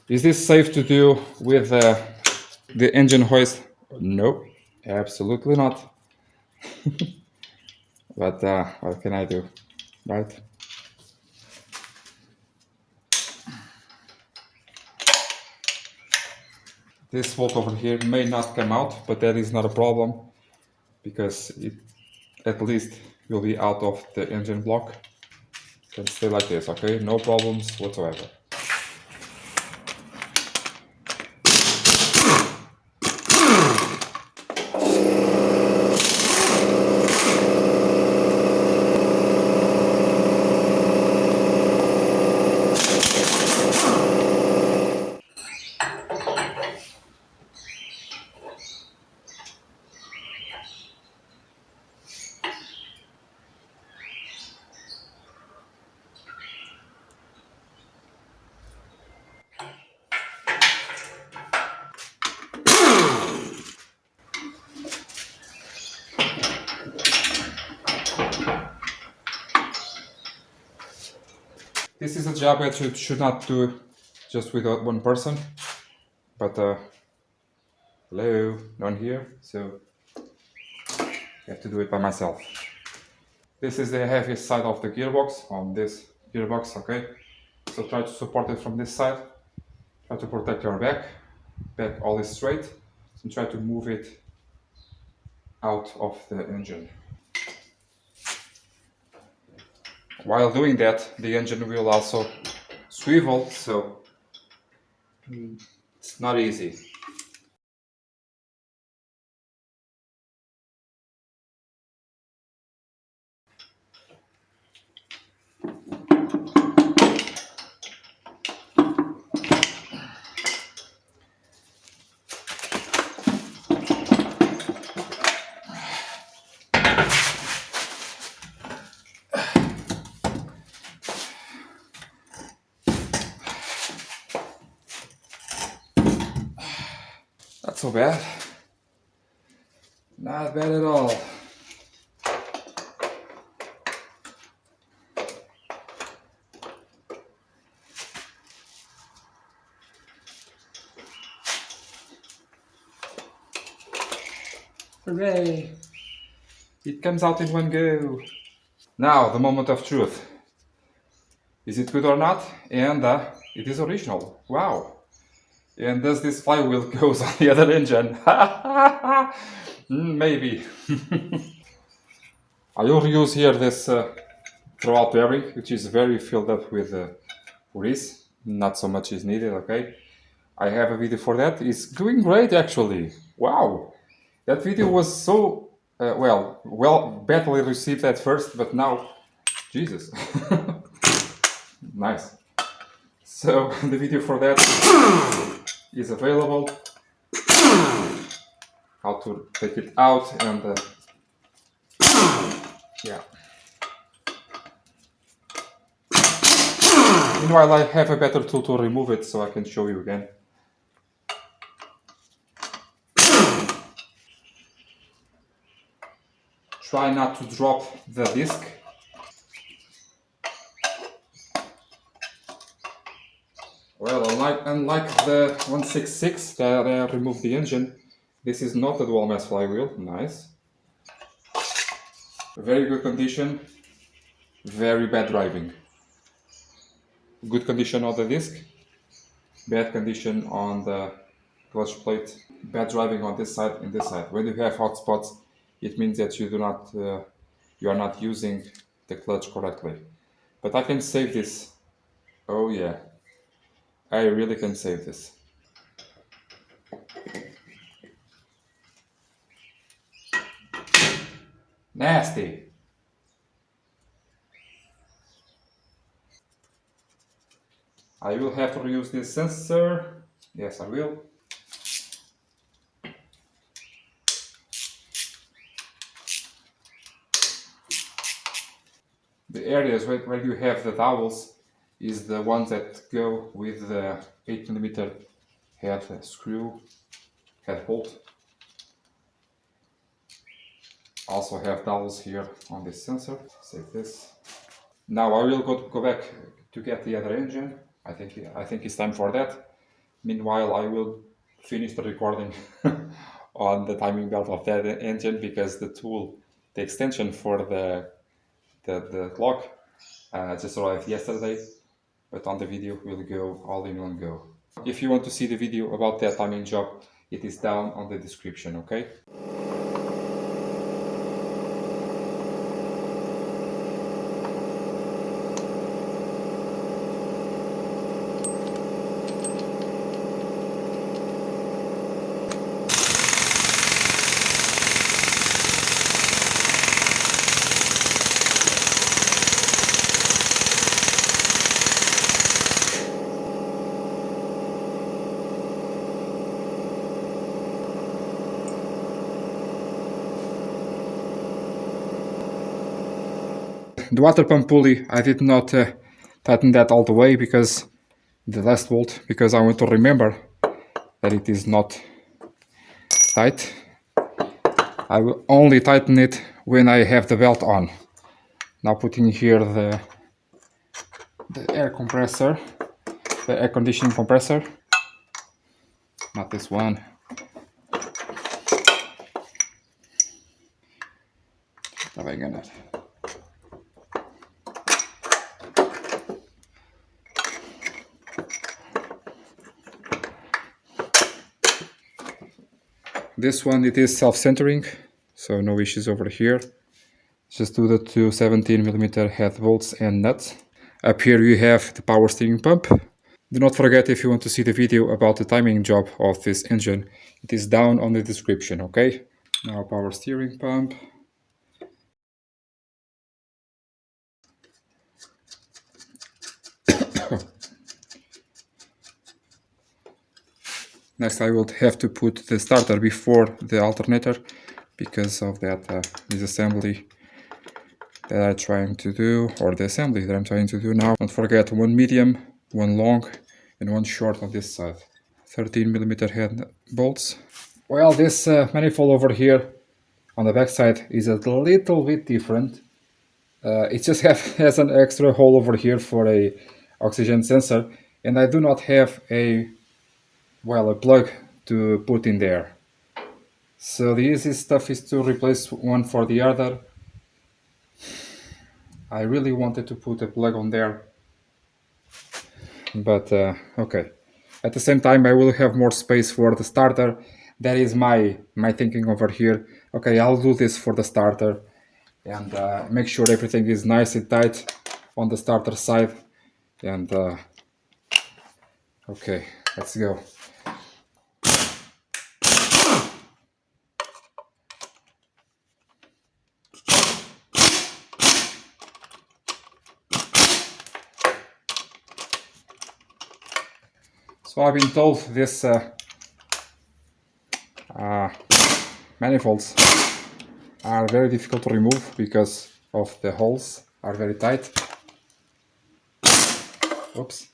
[SPEAKER 1] Is this safe to do with the engine hoist? No, absolutely not. But what can I do, right? This bolt over here may not come out, but that is not a problem because it at least will be out of the engine block. It can stay like this, okay? No problems whatsoever. This is a job that you should not do just with one person, but hello, none here, so I have to do it by myself. This is the heaviest side of the gearbox, on this gearbox, okay? So try to support it from this side, try to protect your back all is straight, and try to move it out of the engine. While doing that, the engine will also swivel, so it's not easy. Not so bad. Not bad at all. Hooray! It comes out in one go. Now, the moment of truth. Is it good or not? And it is original. Wow! And does this flywheel goes on the other engine? Maybe. I will use here this throwout bearing, which is very filled up with grease. Not so much is needed, okay? I have a video for that. It's doing great, actually. Wow! That video was so, badly received at first, but now, Jesus. Nice. So, the video for that is available. How to take it out and yeah. Meanwhile, I have a better tool to remove it so I can show you again. Try not to drop the disc. Well, unlike the 166 that removed the engine, this is not a dual mass flywheel. Nice. Very good condition. Very bad driving. Good condition on the disc. Bad condition on the clutch plate. Bad driving on this side and this side. When you have hot spots, it means that you are not using the clutch correctly. But I can save this. Oh yeah, I really can save this. Nasty. I will have to reuse this sensor. Yes, I will. The areas where you have the dowels is the ones that go with the 8mm head screw, head bolt. Also have dowels here on this sensor. Save this. Now I will go back to get the other engine. I think it's time for that. Meanwhile, I will finish the recording on the timing belt of that engine because the tool, the extension for the clock just arrived yesterday, but on the video will go all in one go. If you want to see the video about that timing job, it is down on the description, okay? The water pump pulley, I did not tighten that all the way because the last bolt, because I want to remember that it is not tight. I will only tighten it when I have the belt on. Now putting here the air compressor, the air conditioning compressor, not this one. This one, it is self-centering, so no issues over here. Just do the two 17mm head bolts and nuts. Up here you have the power steering pump. Do not forget, if you want to see the video about the timing job of this engine, it is down on the description, okay? Now power steering pump. Next I will have to put the starter before the alternator because of that disassembly that I'm trying to do, or the assembly that I'm trying to do now. Don't forget, one medium, one long and one short on this side. 13mm head bolts. Well, this manifold over here on the back side is a little bit different. It just has an extra hole over here for a oxygen sensor, and I do not have a plug to put in there. So the easiest stuff is to replace one for the other. I really wanted to put a plug on there, but okay. At the same time, I will have more space for the starter. That is my thinking over here. Okay, I'll do this for the starter and make sure everything is nice and tight on the starter side. And okay, let's go. So I've been told this manifolds are very difficult to remove because of the holes are very tight. Oops.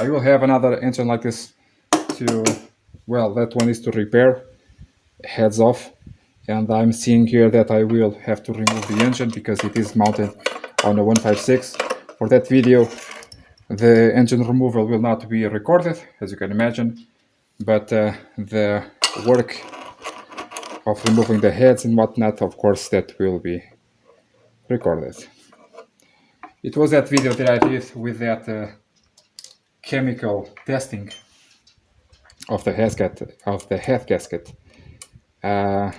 [SPEAKER 1] I will have another engine like this to, well, that one is to repair, heads off. And I'm seeing here that I will have to remove the engine because it is mounted on a 156. For that video, the engine removal will not be recorded, as you can imagine, but the work of removing the heads and whatnot, of course, that will be recorded. It was that video that I did with that chemical testing of the head gasket.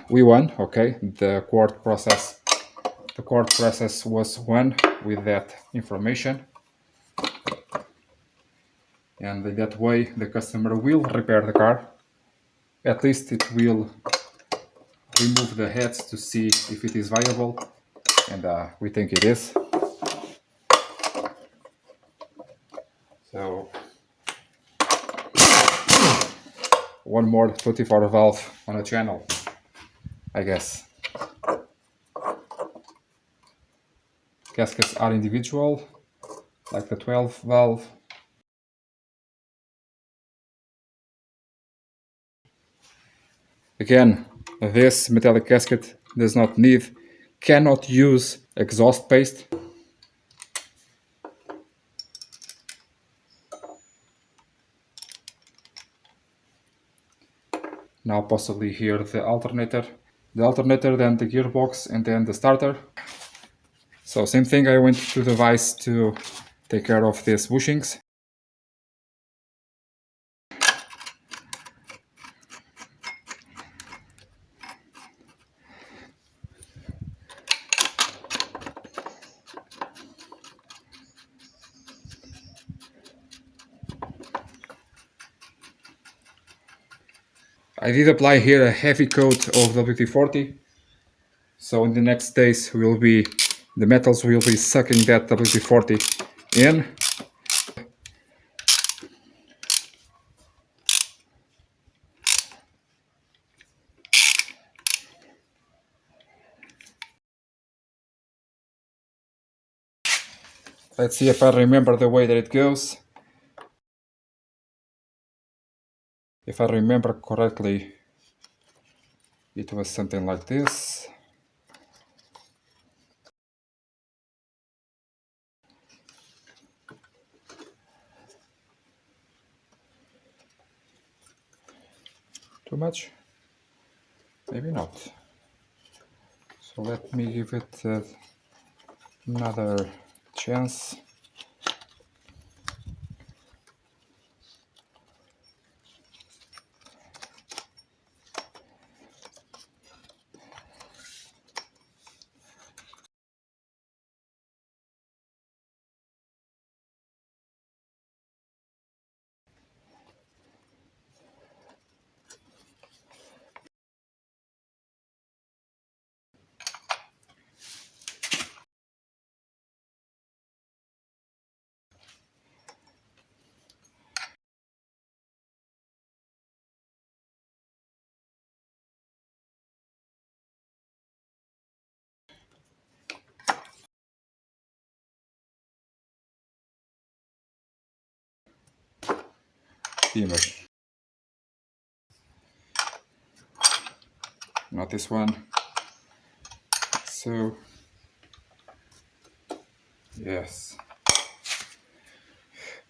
[SPEAKER 1] We won, okay. The court process was won with that information, and in that way the customer will repair the car. At least it will remove the heads to see if it is viable, and we think it is. So one more 24 valve on a channel, I guess. Gaskets are individual, like the 12 valve. Again, this metallic gasket cannot use exhaust paste. Now possibly here the alternator, then the gearbox, and then the starter. So same thing, I went to the vise to take care of these bushings. I did apply here a heavy coat of WD-40, so in the next days the metals will be sucking that WD-40 in. Let's see if I remember the way that it goes. If I remember correctly, it was something like this. Too much? Maybe not. So let me give it another chance. Dimmer. Not this one. So, yes.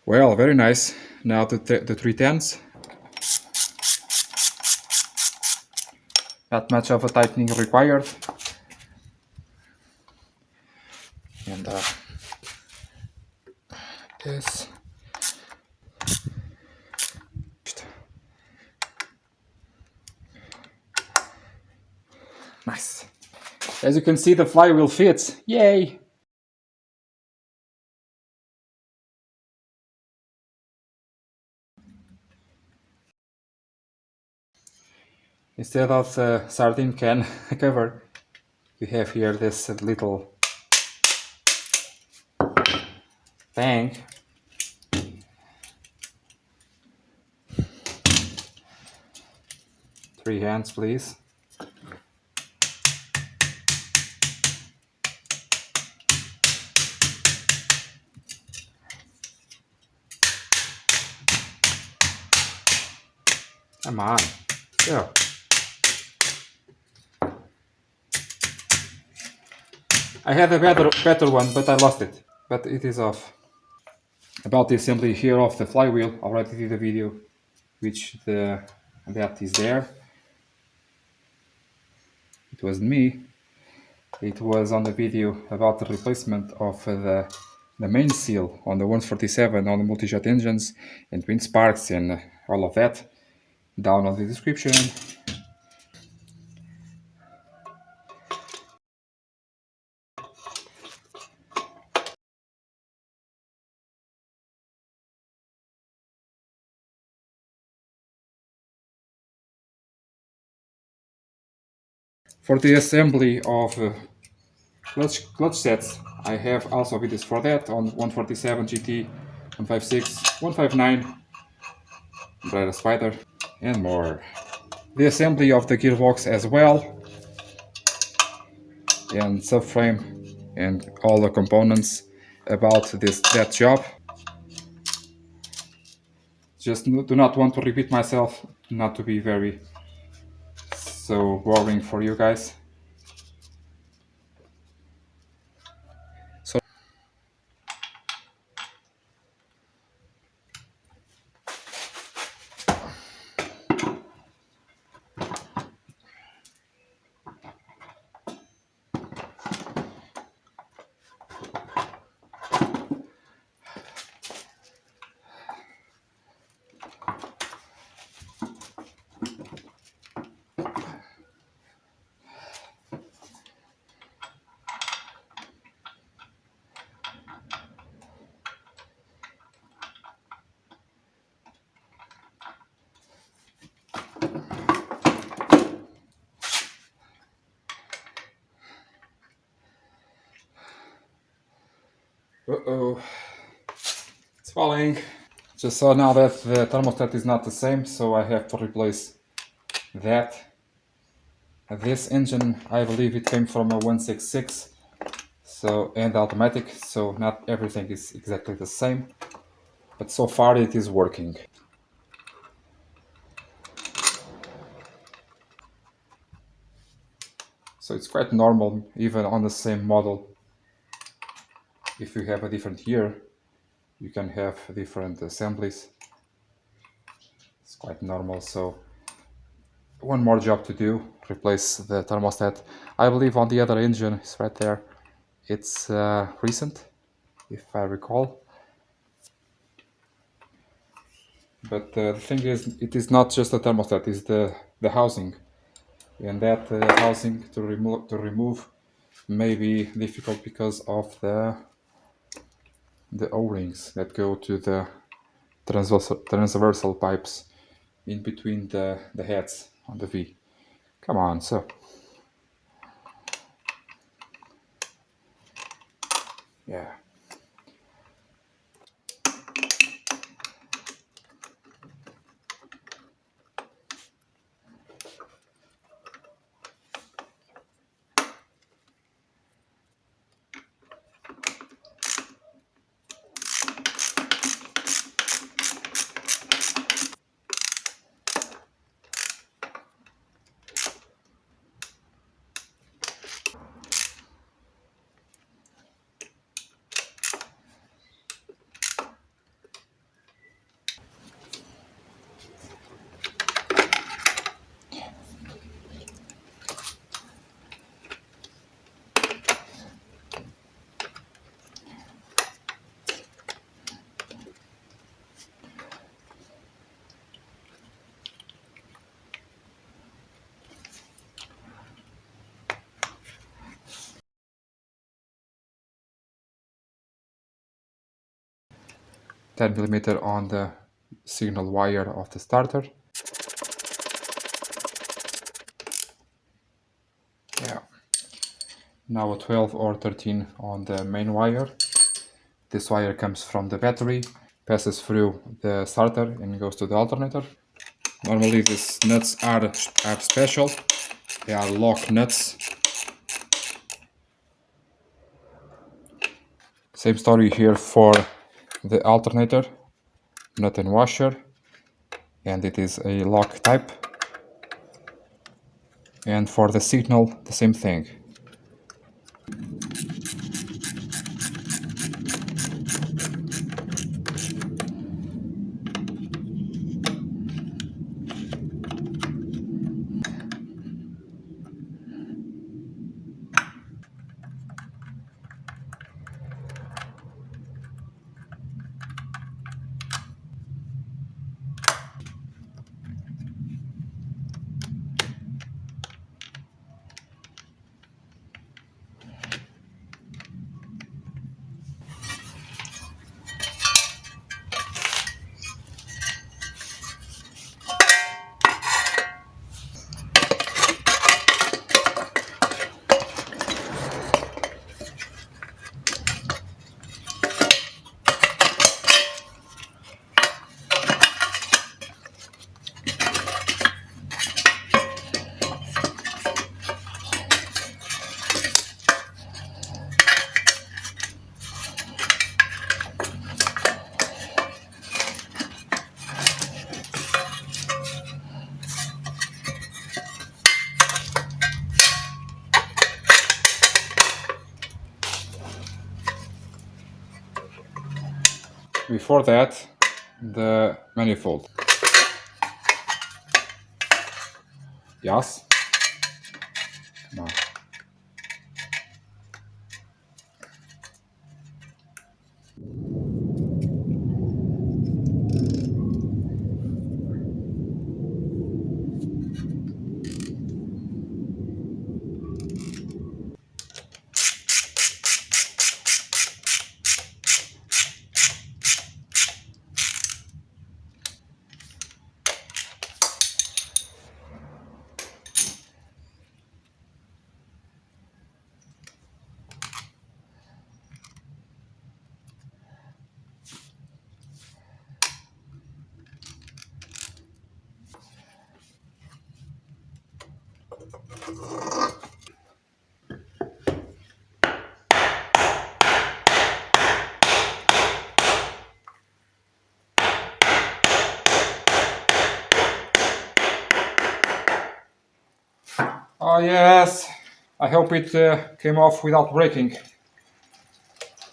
[SPEAKER 1] Well, very nice. Now the 310s. Not much of a tightening required. And this. Nice. As you can see, the flywheel fits. Yay! Instead of the sardine can cover, we have here this little thing. Three hands, please. Come on. So. I had a better one, but I lost it. But it is off. About the assembly here of the flywheel, I already did a video which that is there. It wasn't me. It was on the video about the replacement of the main seal on the 147 on the multi-jet engines and twin sparks and all of that. Down on the description. For the assembly of clutch sets, I have also videos for that on 147 GT, 156, 159, Brera Spider, and more. The assembly of the gearbox as well, and subframe, and all the components about that job. Just do not want to repeat myself, not to be very so boring for you guys. So uh-oh, it's falling. Just saw now that the thermostat is not the same, so I have to replace that. This engine, I believe it came from a 166, so and automatic, so not everything is exactly the same, but so far it is working. So it's quite normal, even on the same model. If you have a different year, you can have different assemblies. It's quite normal. So one more job to do, replace the thermostat. I believe on the other engine, it's right there. It's recent, if I recall. But the thing is, it is not just the thermostat, it's the housing. And that housing to remove may be difficult because of the O-rings that go to the transversal pipes in between the heads on the V. Come on, so. Yeah. $10mm on the signal wire of the starter. now a 12 or 13 on the main wire. This wire comes from the battery, passes through the starter and goes to the alternator. Normally these nuts are special. They are lock nuts. Same story here for the alternator, nut and washer, and it is a lock type. And for the signal, the same thing. Before that, the manifold. Yes? Come on. Oh yes, I hope it came off without breaking.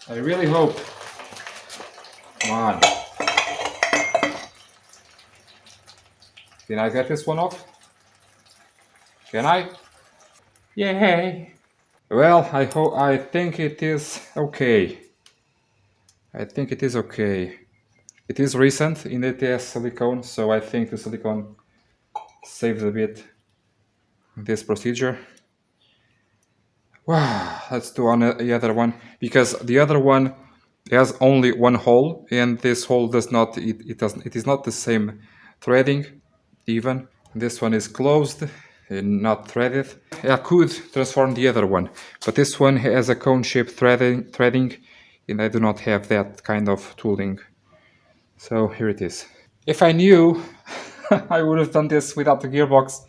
[SPEAKER 1] I really hope. Come on. Can I get this one off? Can I? Yay! Well, I think it is okay. I think it is okay. It is recent in ATS silicone, so I think the silicone saved a bit this procedure. Wow, let's do on the other one, because the other one has only one hole, and this hole does not. It is not the same threading, even. This one is closed and not threaded. I could transform the other one, but this one has a cone-shaped threading, and I do not have that kind of tooling. So here it is. If I knew, I would have done this without the gearbox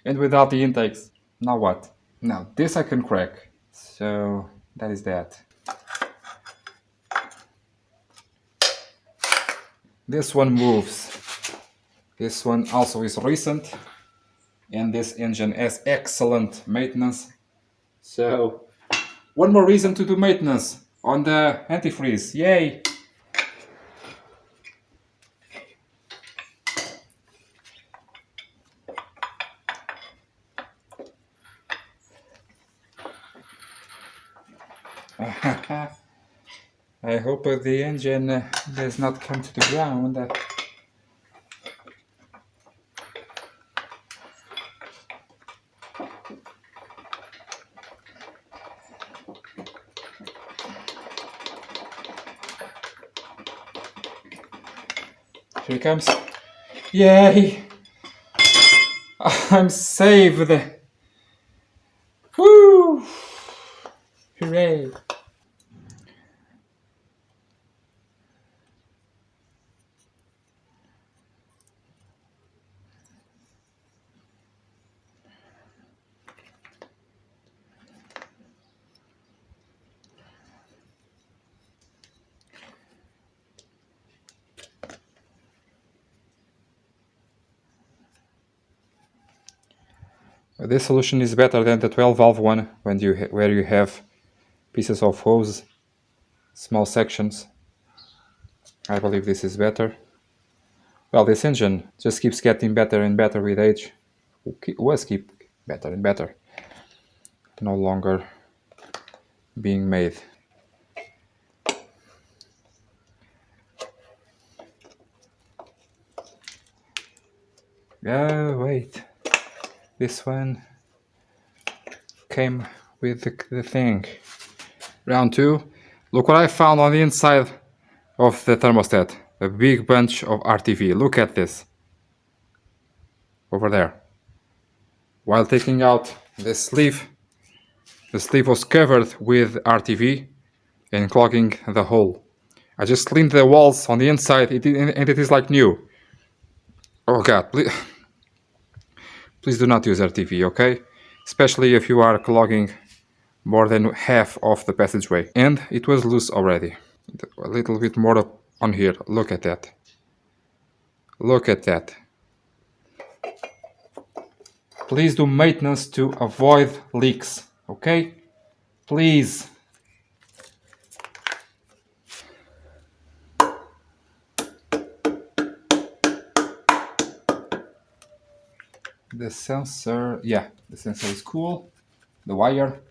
[SPEAKER 1] and without the intakes. Now what? Now this I can crack. So that is that. This one moves. This one also is recent. And this engine has excellent maintenance. So one more reason to do maintenance on the antifreeze. Yay! I hope the engine does not come to the ground. Here it comes. Yay! I'm saved. Woo! Hooray! This solution is better than the 12 valve one where you have pieces of hose, small sections. I believe this is better. Well, this engine just keeps getting better and better with age. Keep better and better. No longer being made. Wait. This one came with the thing. Round 2. Look what I found on the inside of the thermostat. A big bunch of RTV. Look at this. Over there. While taking out the sleeve was covered with RTV and clogging the hole. I just cleaned the walls on the inside and it is like new. Oh god, please do not use RTV, okay? Especially if you are clogging more than half of the passageway. And it was loose already. A little bit more up on here. Look at that. Look at that. Please do maintenance to avoid leaks, okay? Please. The sensor, yeah, the sensor is cool. The wire.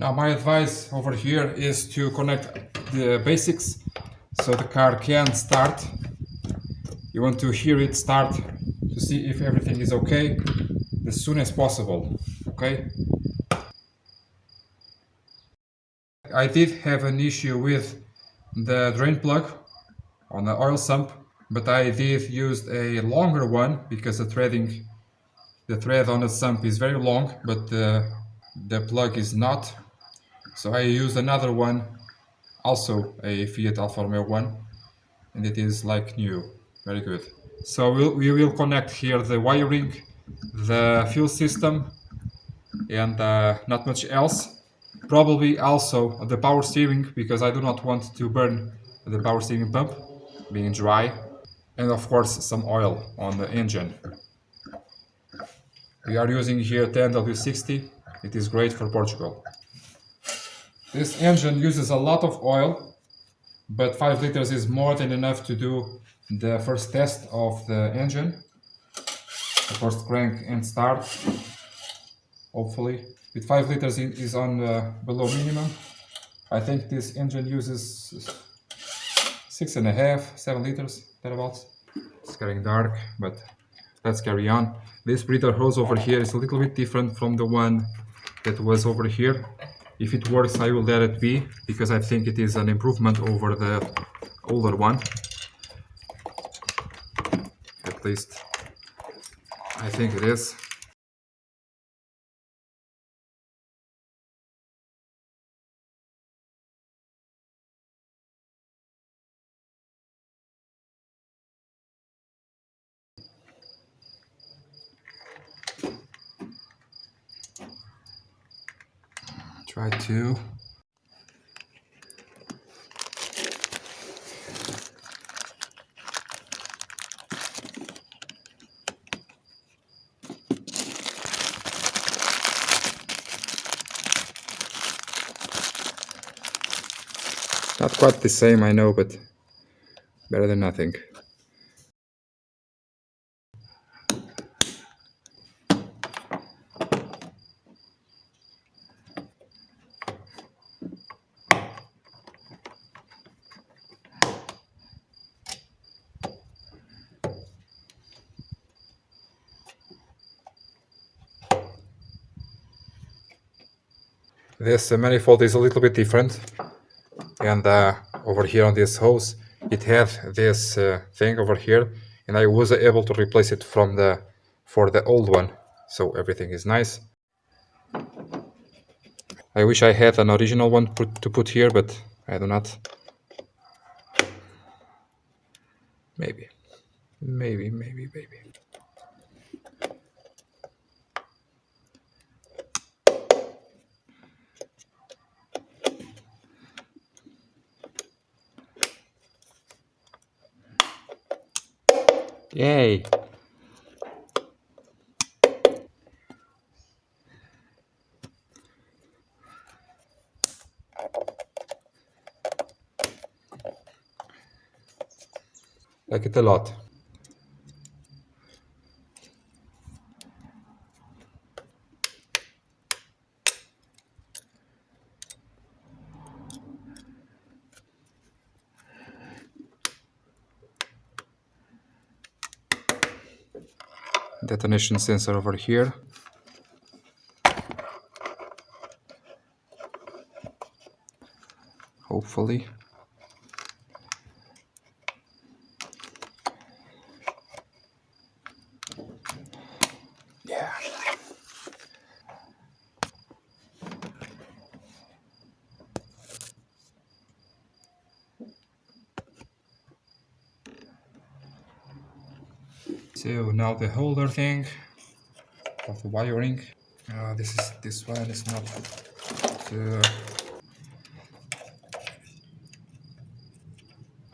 [SPEAKER 1] Now my advice over here is to connect the basics so the car can start. You want to hear it start to see if everything is okay as soon as possible, okay? I did have an issue with the drain plug on the oil sump, but I did use a longer one because the thread on the sump is very long, but the plug is not. So I used another one, also a Fiat Alfa Romeo one, and it is like new, very good. So we will connect here the wiring, the fuel system, and not much else. Probably also the power steering, because I do not want to burn the power steering pump being dry, and of course some oil on the engine. We are using here 10W60. It is great for Portugal. This engine uses a lot of oil, but 5 liters is more than enough to do the first test of the engine. The first crank and start, hopefully. With 5 liters it is on below minimum. I think this engine uses 6.5, 7 liters, thereabouts. It's getting dark, but let's carry on. This breather hose over here is a little bit different from the one that was over here. If it works, I will let it be, because I think it is an improvement over the older one. At least I think it is. Try to. Not quite the same, I know, but better than nothing. This manifold is a little bit different, and over here on this hose it had this thing over here, and I was able to replace it for the old one, so everything is nice. I wish I had an original one to put here, but I do not. Maybe. Yay! Like it a lot. Detonation sensor over here. Hopefully. Yeah. So now the holder thing of the wiring. This one is not.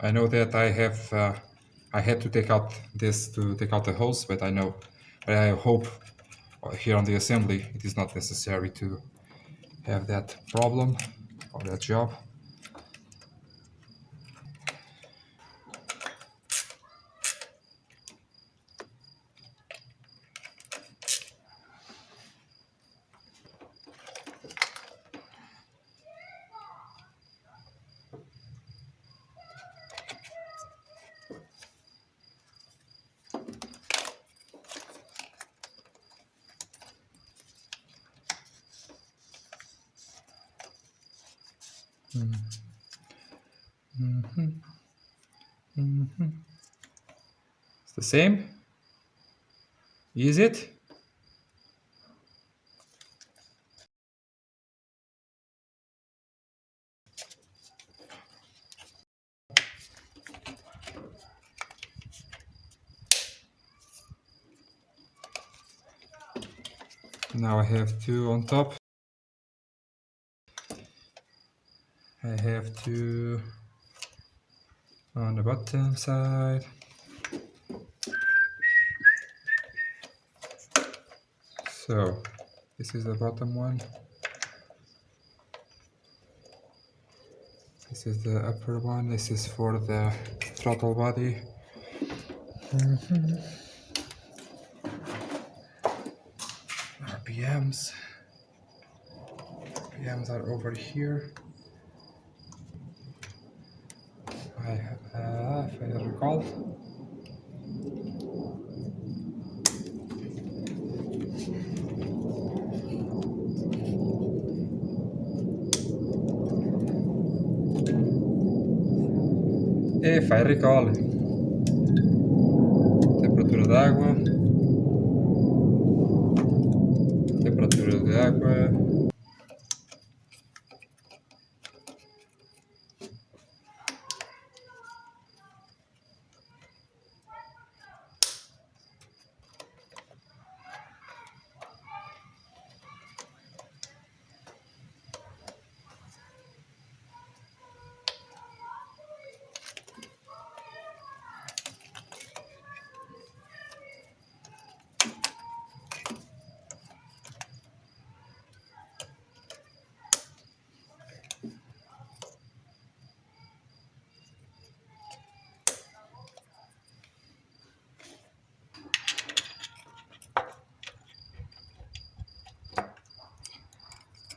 [SPEAKER 1] I know that I had to take out this to take out the hose, but I hope here on the assembly it is not necessary to have that problem or that job. It's the same. Is it? Now I have two on top. I have two on the bottom side. So this is the bottom one. This is the upper one. This is for the throttle body. RPMs. RPMs are over here. If I recall. If I recall. Temperatura d'água. Temperatura de água.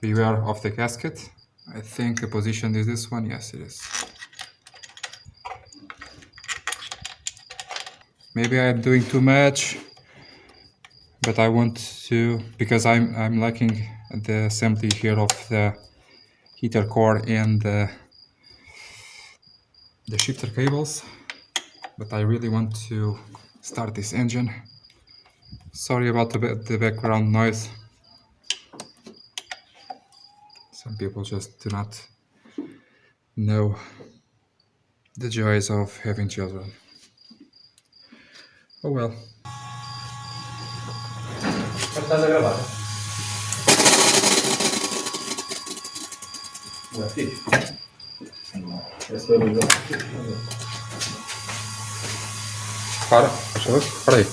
[SPEAKER 1] Beware of the gasket. I think the position is this one. Yes, it is. Maybe I'm doing too much, but I want to, because I'm lacking the assembly here of the heater core and the shifter cables, but I really want to start this engine. Sorry about the background noise. Some people just do not know the joys of having children. Oh well.
[SPEAKER 2] Estás a gravar? Não é fixe? Esse barulho.
[SPEAKER 1] Para, por favor. Para aí.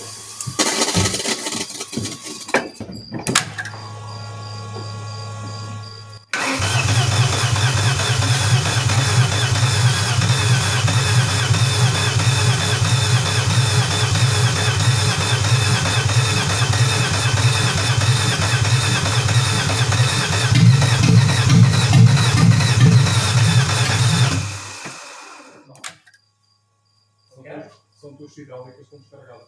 [SPEAKER 2] São duas hidráulicas que estão descarregadas.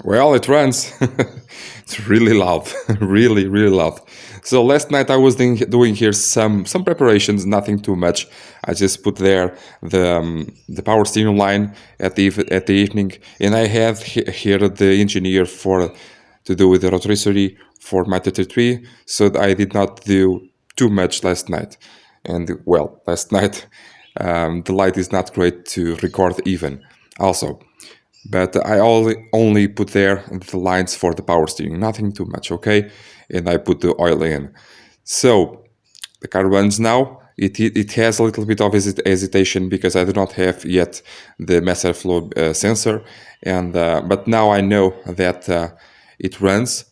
[SPEAKER 1] Well, it runs. It's really loud, really, really loud. So last night I was doing here some preparations, nothing too much. I just put there the power steering line at the evening, and I have here the engineer for to do with the rotisserie for my 33. So I did not do too much last night. And well, last night the light is not great to record even. Also, but I only put there the lines for the power steering, nothing too much, okay? And I put the oil in. So the car runs now. It has a little bit of hesitation because I do not have yet the mass airflow sensor, and but now I know that it runs.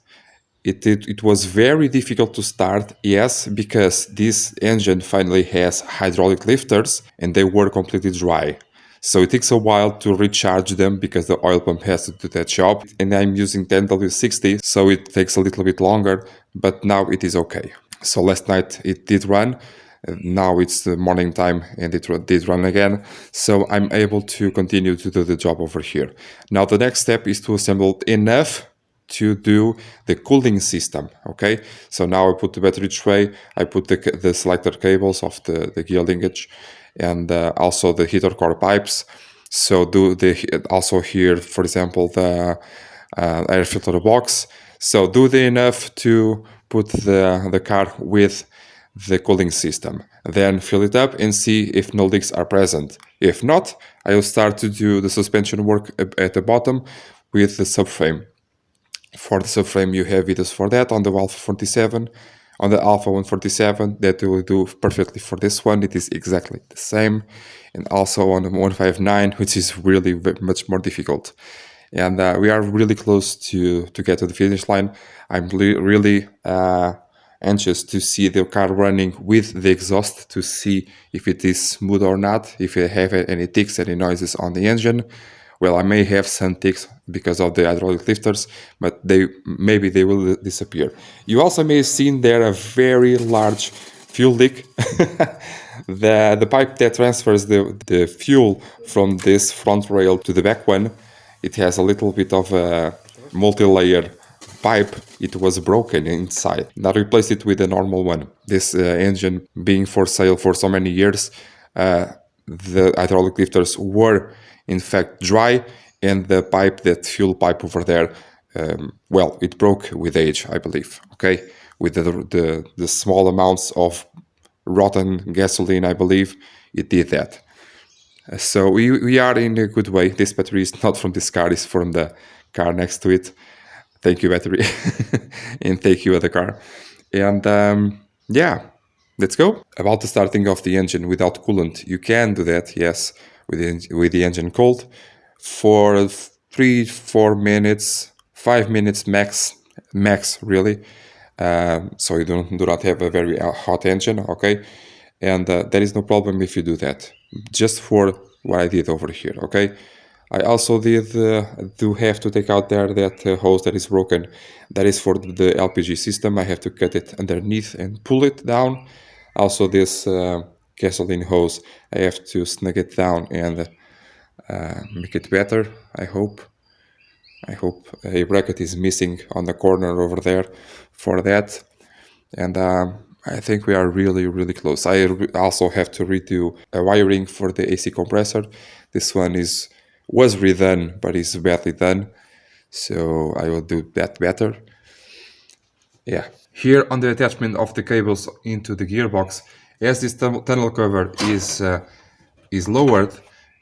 [SPEAKER 1] It was very difficult to start, yes, because this engine finally has hydraulic lifters and they were completely dry. So it takes a while to recharge them because the oil pump has to do that job. And I'm using 10W60, so it takes a little bit longer, but now it is okay. So last night it did run. Now it's the morning time and it did run again. So I'm able to continue to do the job over here. Now the next step is to assemble enough to do the cooling system. Okay, so now I put the battery tray, I put the selector cables of the gear linkage, and also the heater core pipes. So do the also here, for example, the air filter box. So do the enough to put the car with the cooling system. Then fill it up and see if no leaks are present. If not, I will start to do the suspension work at the bottom with the subframe. For the subframe, you have videos for that on the Alpha 47, on the Alpha 147. That will do perfectly for this one. It is exactly the same, and also on the 159, which is really much more difficult. And we are really close to get to the finish line. I'm really anxious to see the car running with the exhaust to see if it is smooth or not, if it have any ticks, any noises on the engine. Well, I may have some ticks because of the hydraulic lifters, but maybe they will disappear. You also may have seen there a very large fuel leak. The pipe that transfers the fuel from this front rail to the back one, it has a little bit of a multi-layer pipe. It was broken inside. Now replace it with a normal one. This engine being for sale for so many years, the hydraulic lifters were in fact dry, and the pipe, that fuel pipe over there, well, it broke with age, I believe. Okay, with the small amounts of rotten gasoline, I believe it did that. So we are in a good way. This battery is not from this car; it's from the car next to it. Thank you, battery, and thank you, other car. And yeah, let's go. About the starting of the engine without coolant, you can do that, yes, with the engine cold for 3-4 minutes, 5 minutes max really. So you do not have a very hot engine, okay? And there is no problem if you do that. Just for what I did over here, okay? I also do have to take out there that hose that is broken. That is for the LPG system. I have to cut it underneath and pull it down. Also this gasoline hose, I have to snug it down and make it better, I hope. I hope a bracket is missing on the corner over there for that. And I think we are really, really close. I also have to redo a wiring for the AC compressor. This one was redone, but is badly done. So I will do that better. Yeah. Here on the attachment of the cables into the gearbox, as this tunnel cover is lowered,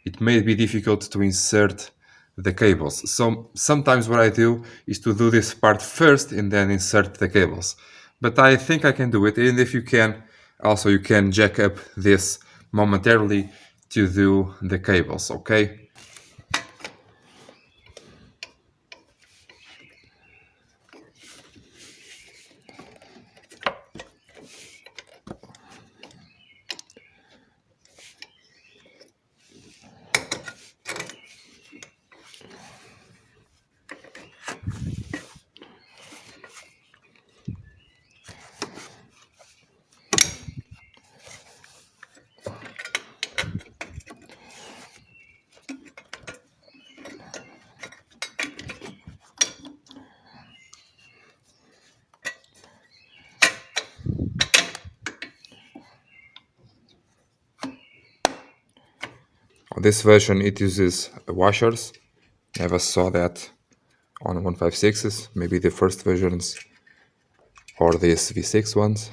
[SPEAKER 1] it may be difficult to insert the cables. So sometimes what I do is to do this part first and then insert the cables. But I think I can do it. And if you can, also you can jack up this momentarily to do the cables, okay? this version it uses washers. Never saw that on 156s, maybe the first versions or these V6 ones.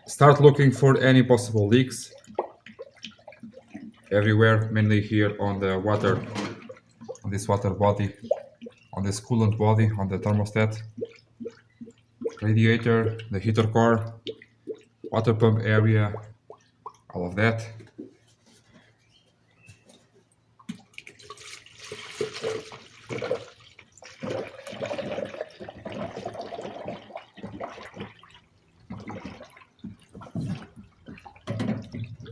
[SPEAKER 1] Start looking for any possible leaks everywhere, mainly here on the water, on this water body, on this coolant body, on the thermostat, radiator, the heater core, water pump area, all of that.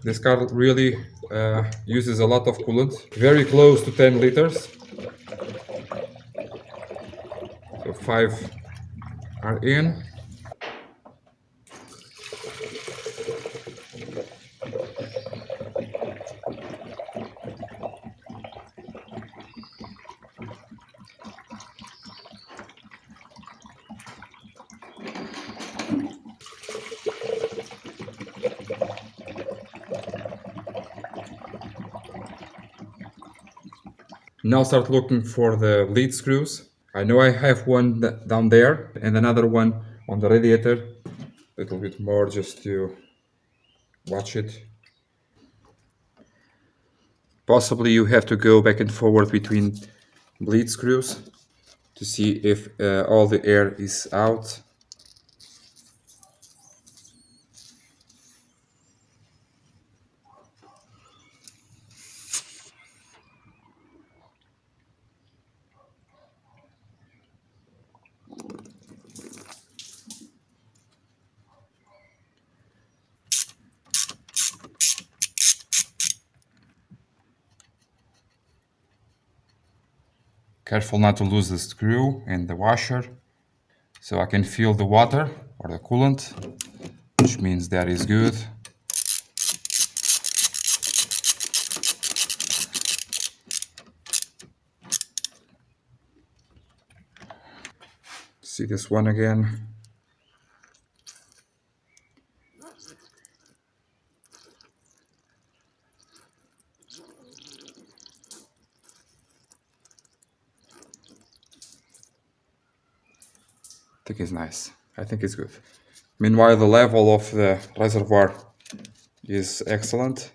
[SPEAKER 1] This car really uses a lot of coolant, very close to 10 liters. So 5 are in. Now start looking for the lead screws. I know I have one down there and another one on the radiator. A little bit more just to watch it. Possibly you have to go back and forward between bleed screws to see if all the air is out. Careful not to lose the screw and the washer. So I can feel the water or the coolant, which means that is good. See this one again. I think it's nice. I think it's good. Meanwhile, the level of the reservoir is excellent.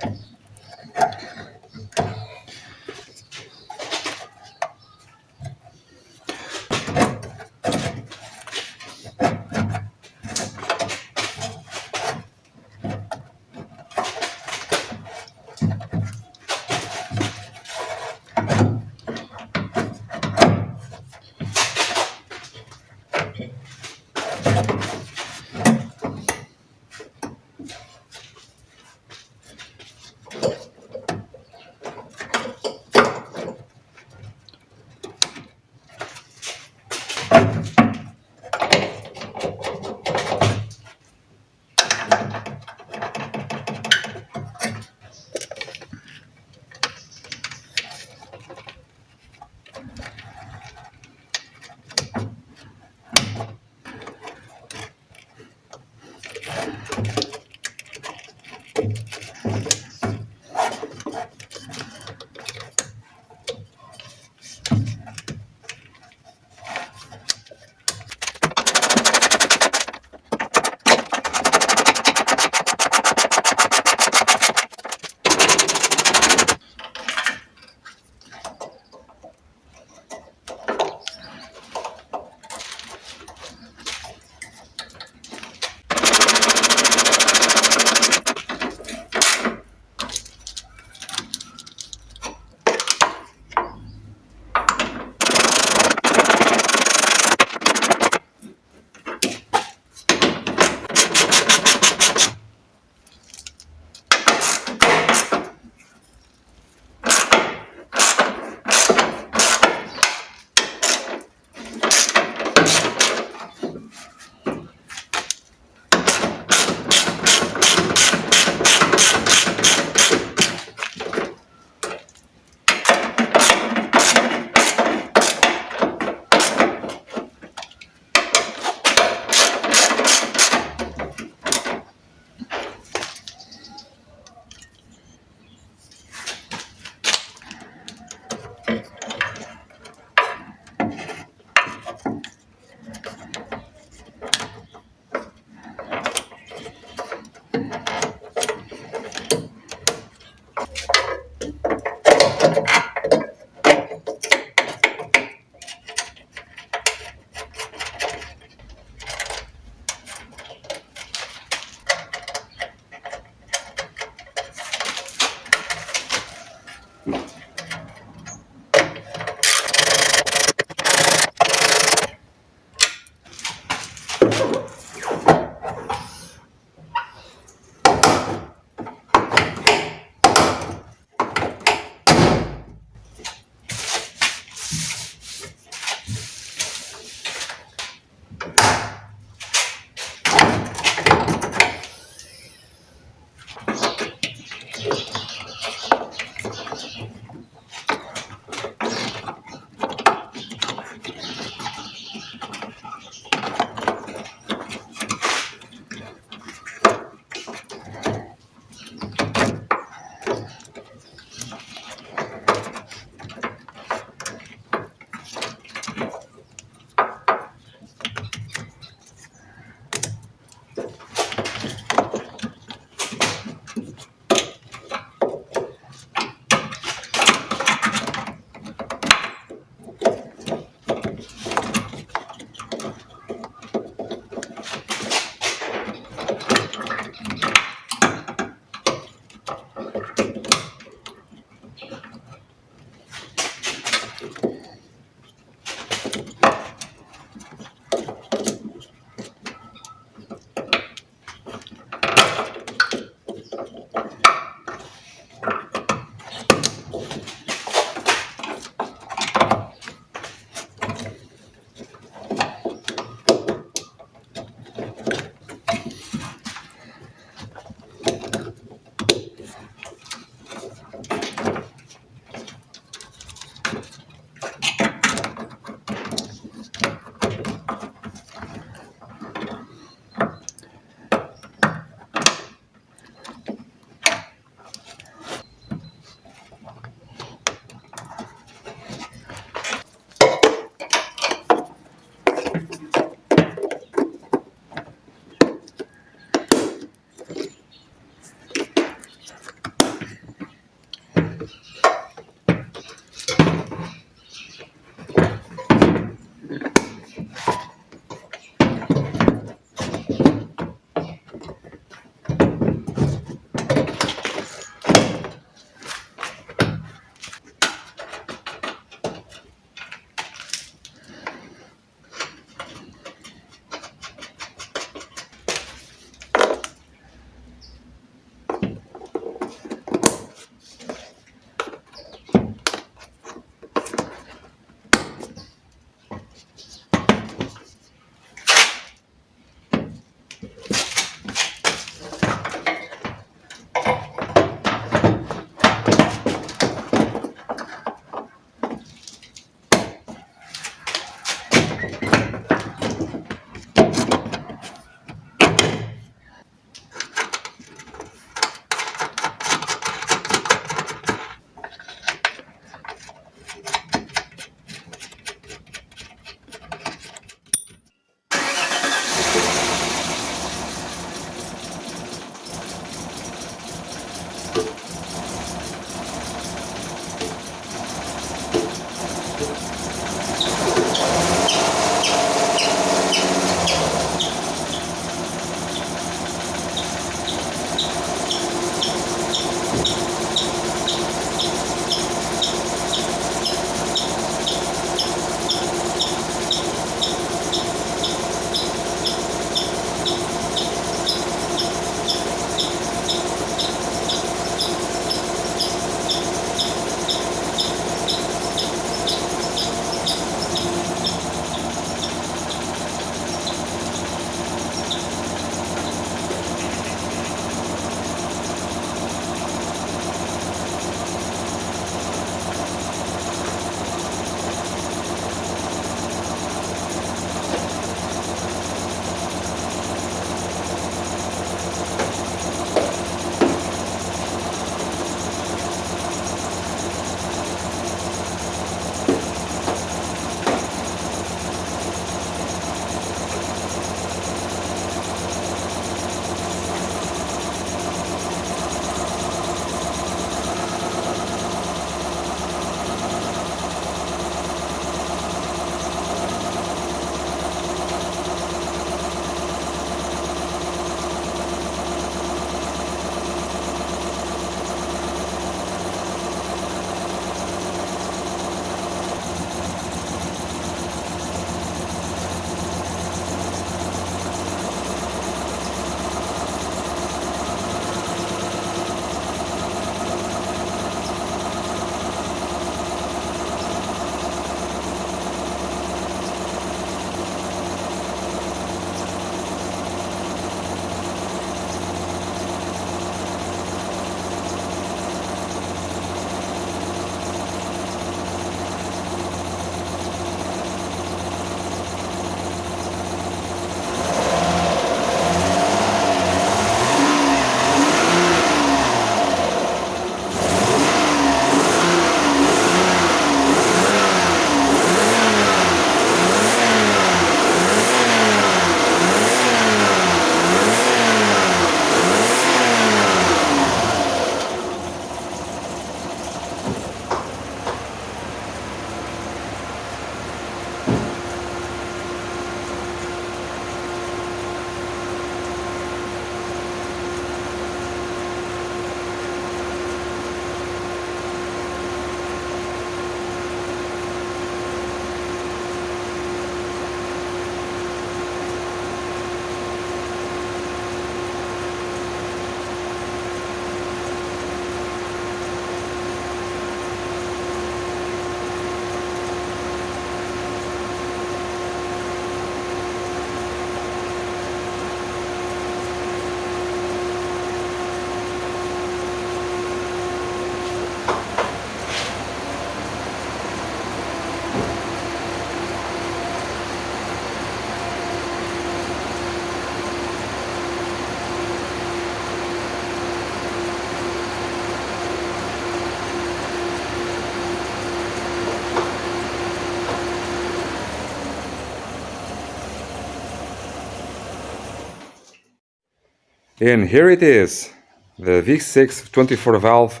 [SPEAKER 1] And here it is. The V6 24 valve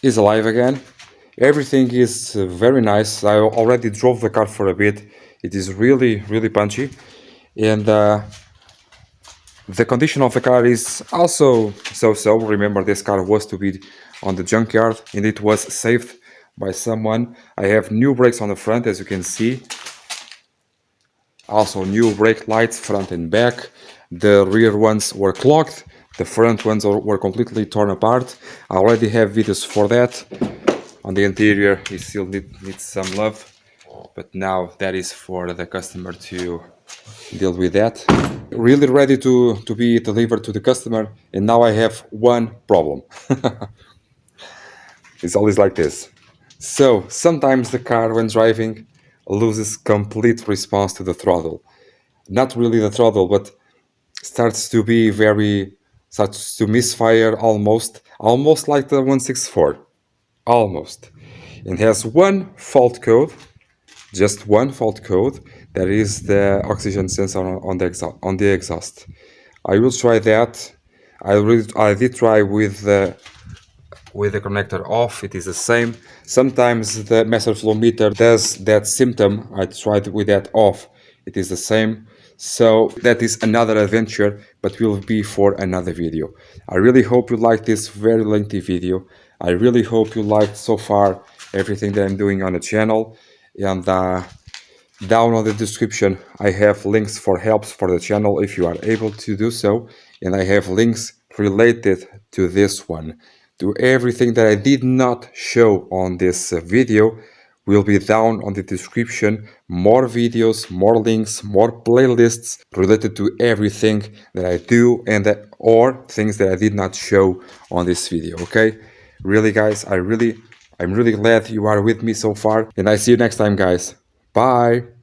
[SPEAKER 1] is alive again. Everything is very nice. I already drove the car for a bit. It is really, really punchy. And the condition of the car is also so-so. Remember, this car was to be on the junkyard and it was saved by someone. I have new brakes on the front, as you can see. Also new brake lights, front and back. The rear ones were clogged. The front ones were completely torn apart. I already have videos for that. On the interior, it still needs some love. But now that is for the customer to deal with that. Really ready to be delivered to the customer. And now I have one problem. It's always like this. So sometimes the car, when driving, loses complete response to the throttle. Not really the throttle, but starts to misfire almost like the 164. Almost. It has one fault code, just one fault code, that is the oxygen sensor on the exhaust. I will try that. I did try with the connector off. It is the same. Sometimes the master flow meter does that symptom. I tried with that off. It is the same. So that is another adventure, but will be for another video. I really hope you liked this very lengthy video. I really hope you liked so far everything that I'm doing on the channel. And down on the description I have links for helps for the channel if you are able to do so, and I have links related to this one. To everything that I did not show on this video will be down on the description. More videos, more links, more playlists related to everything that I do or things that I did not show on this video. Okay, really guys, I'm really glad you are with me so far, and I see you next time guys. Bye.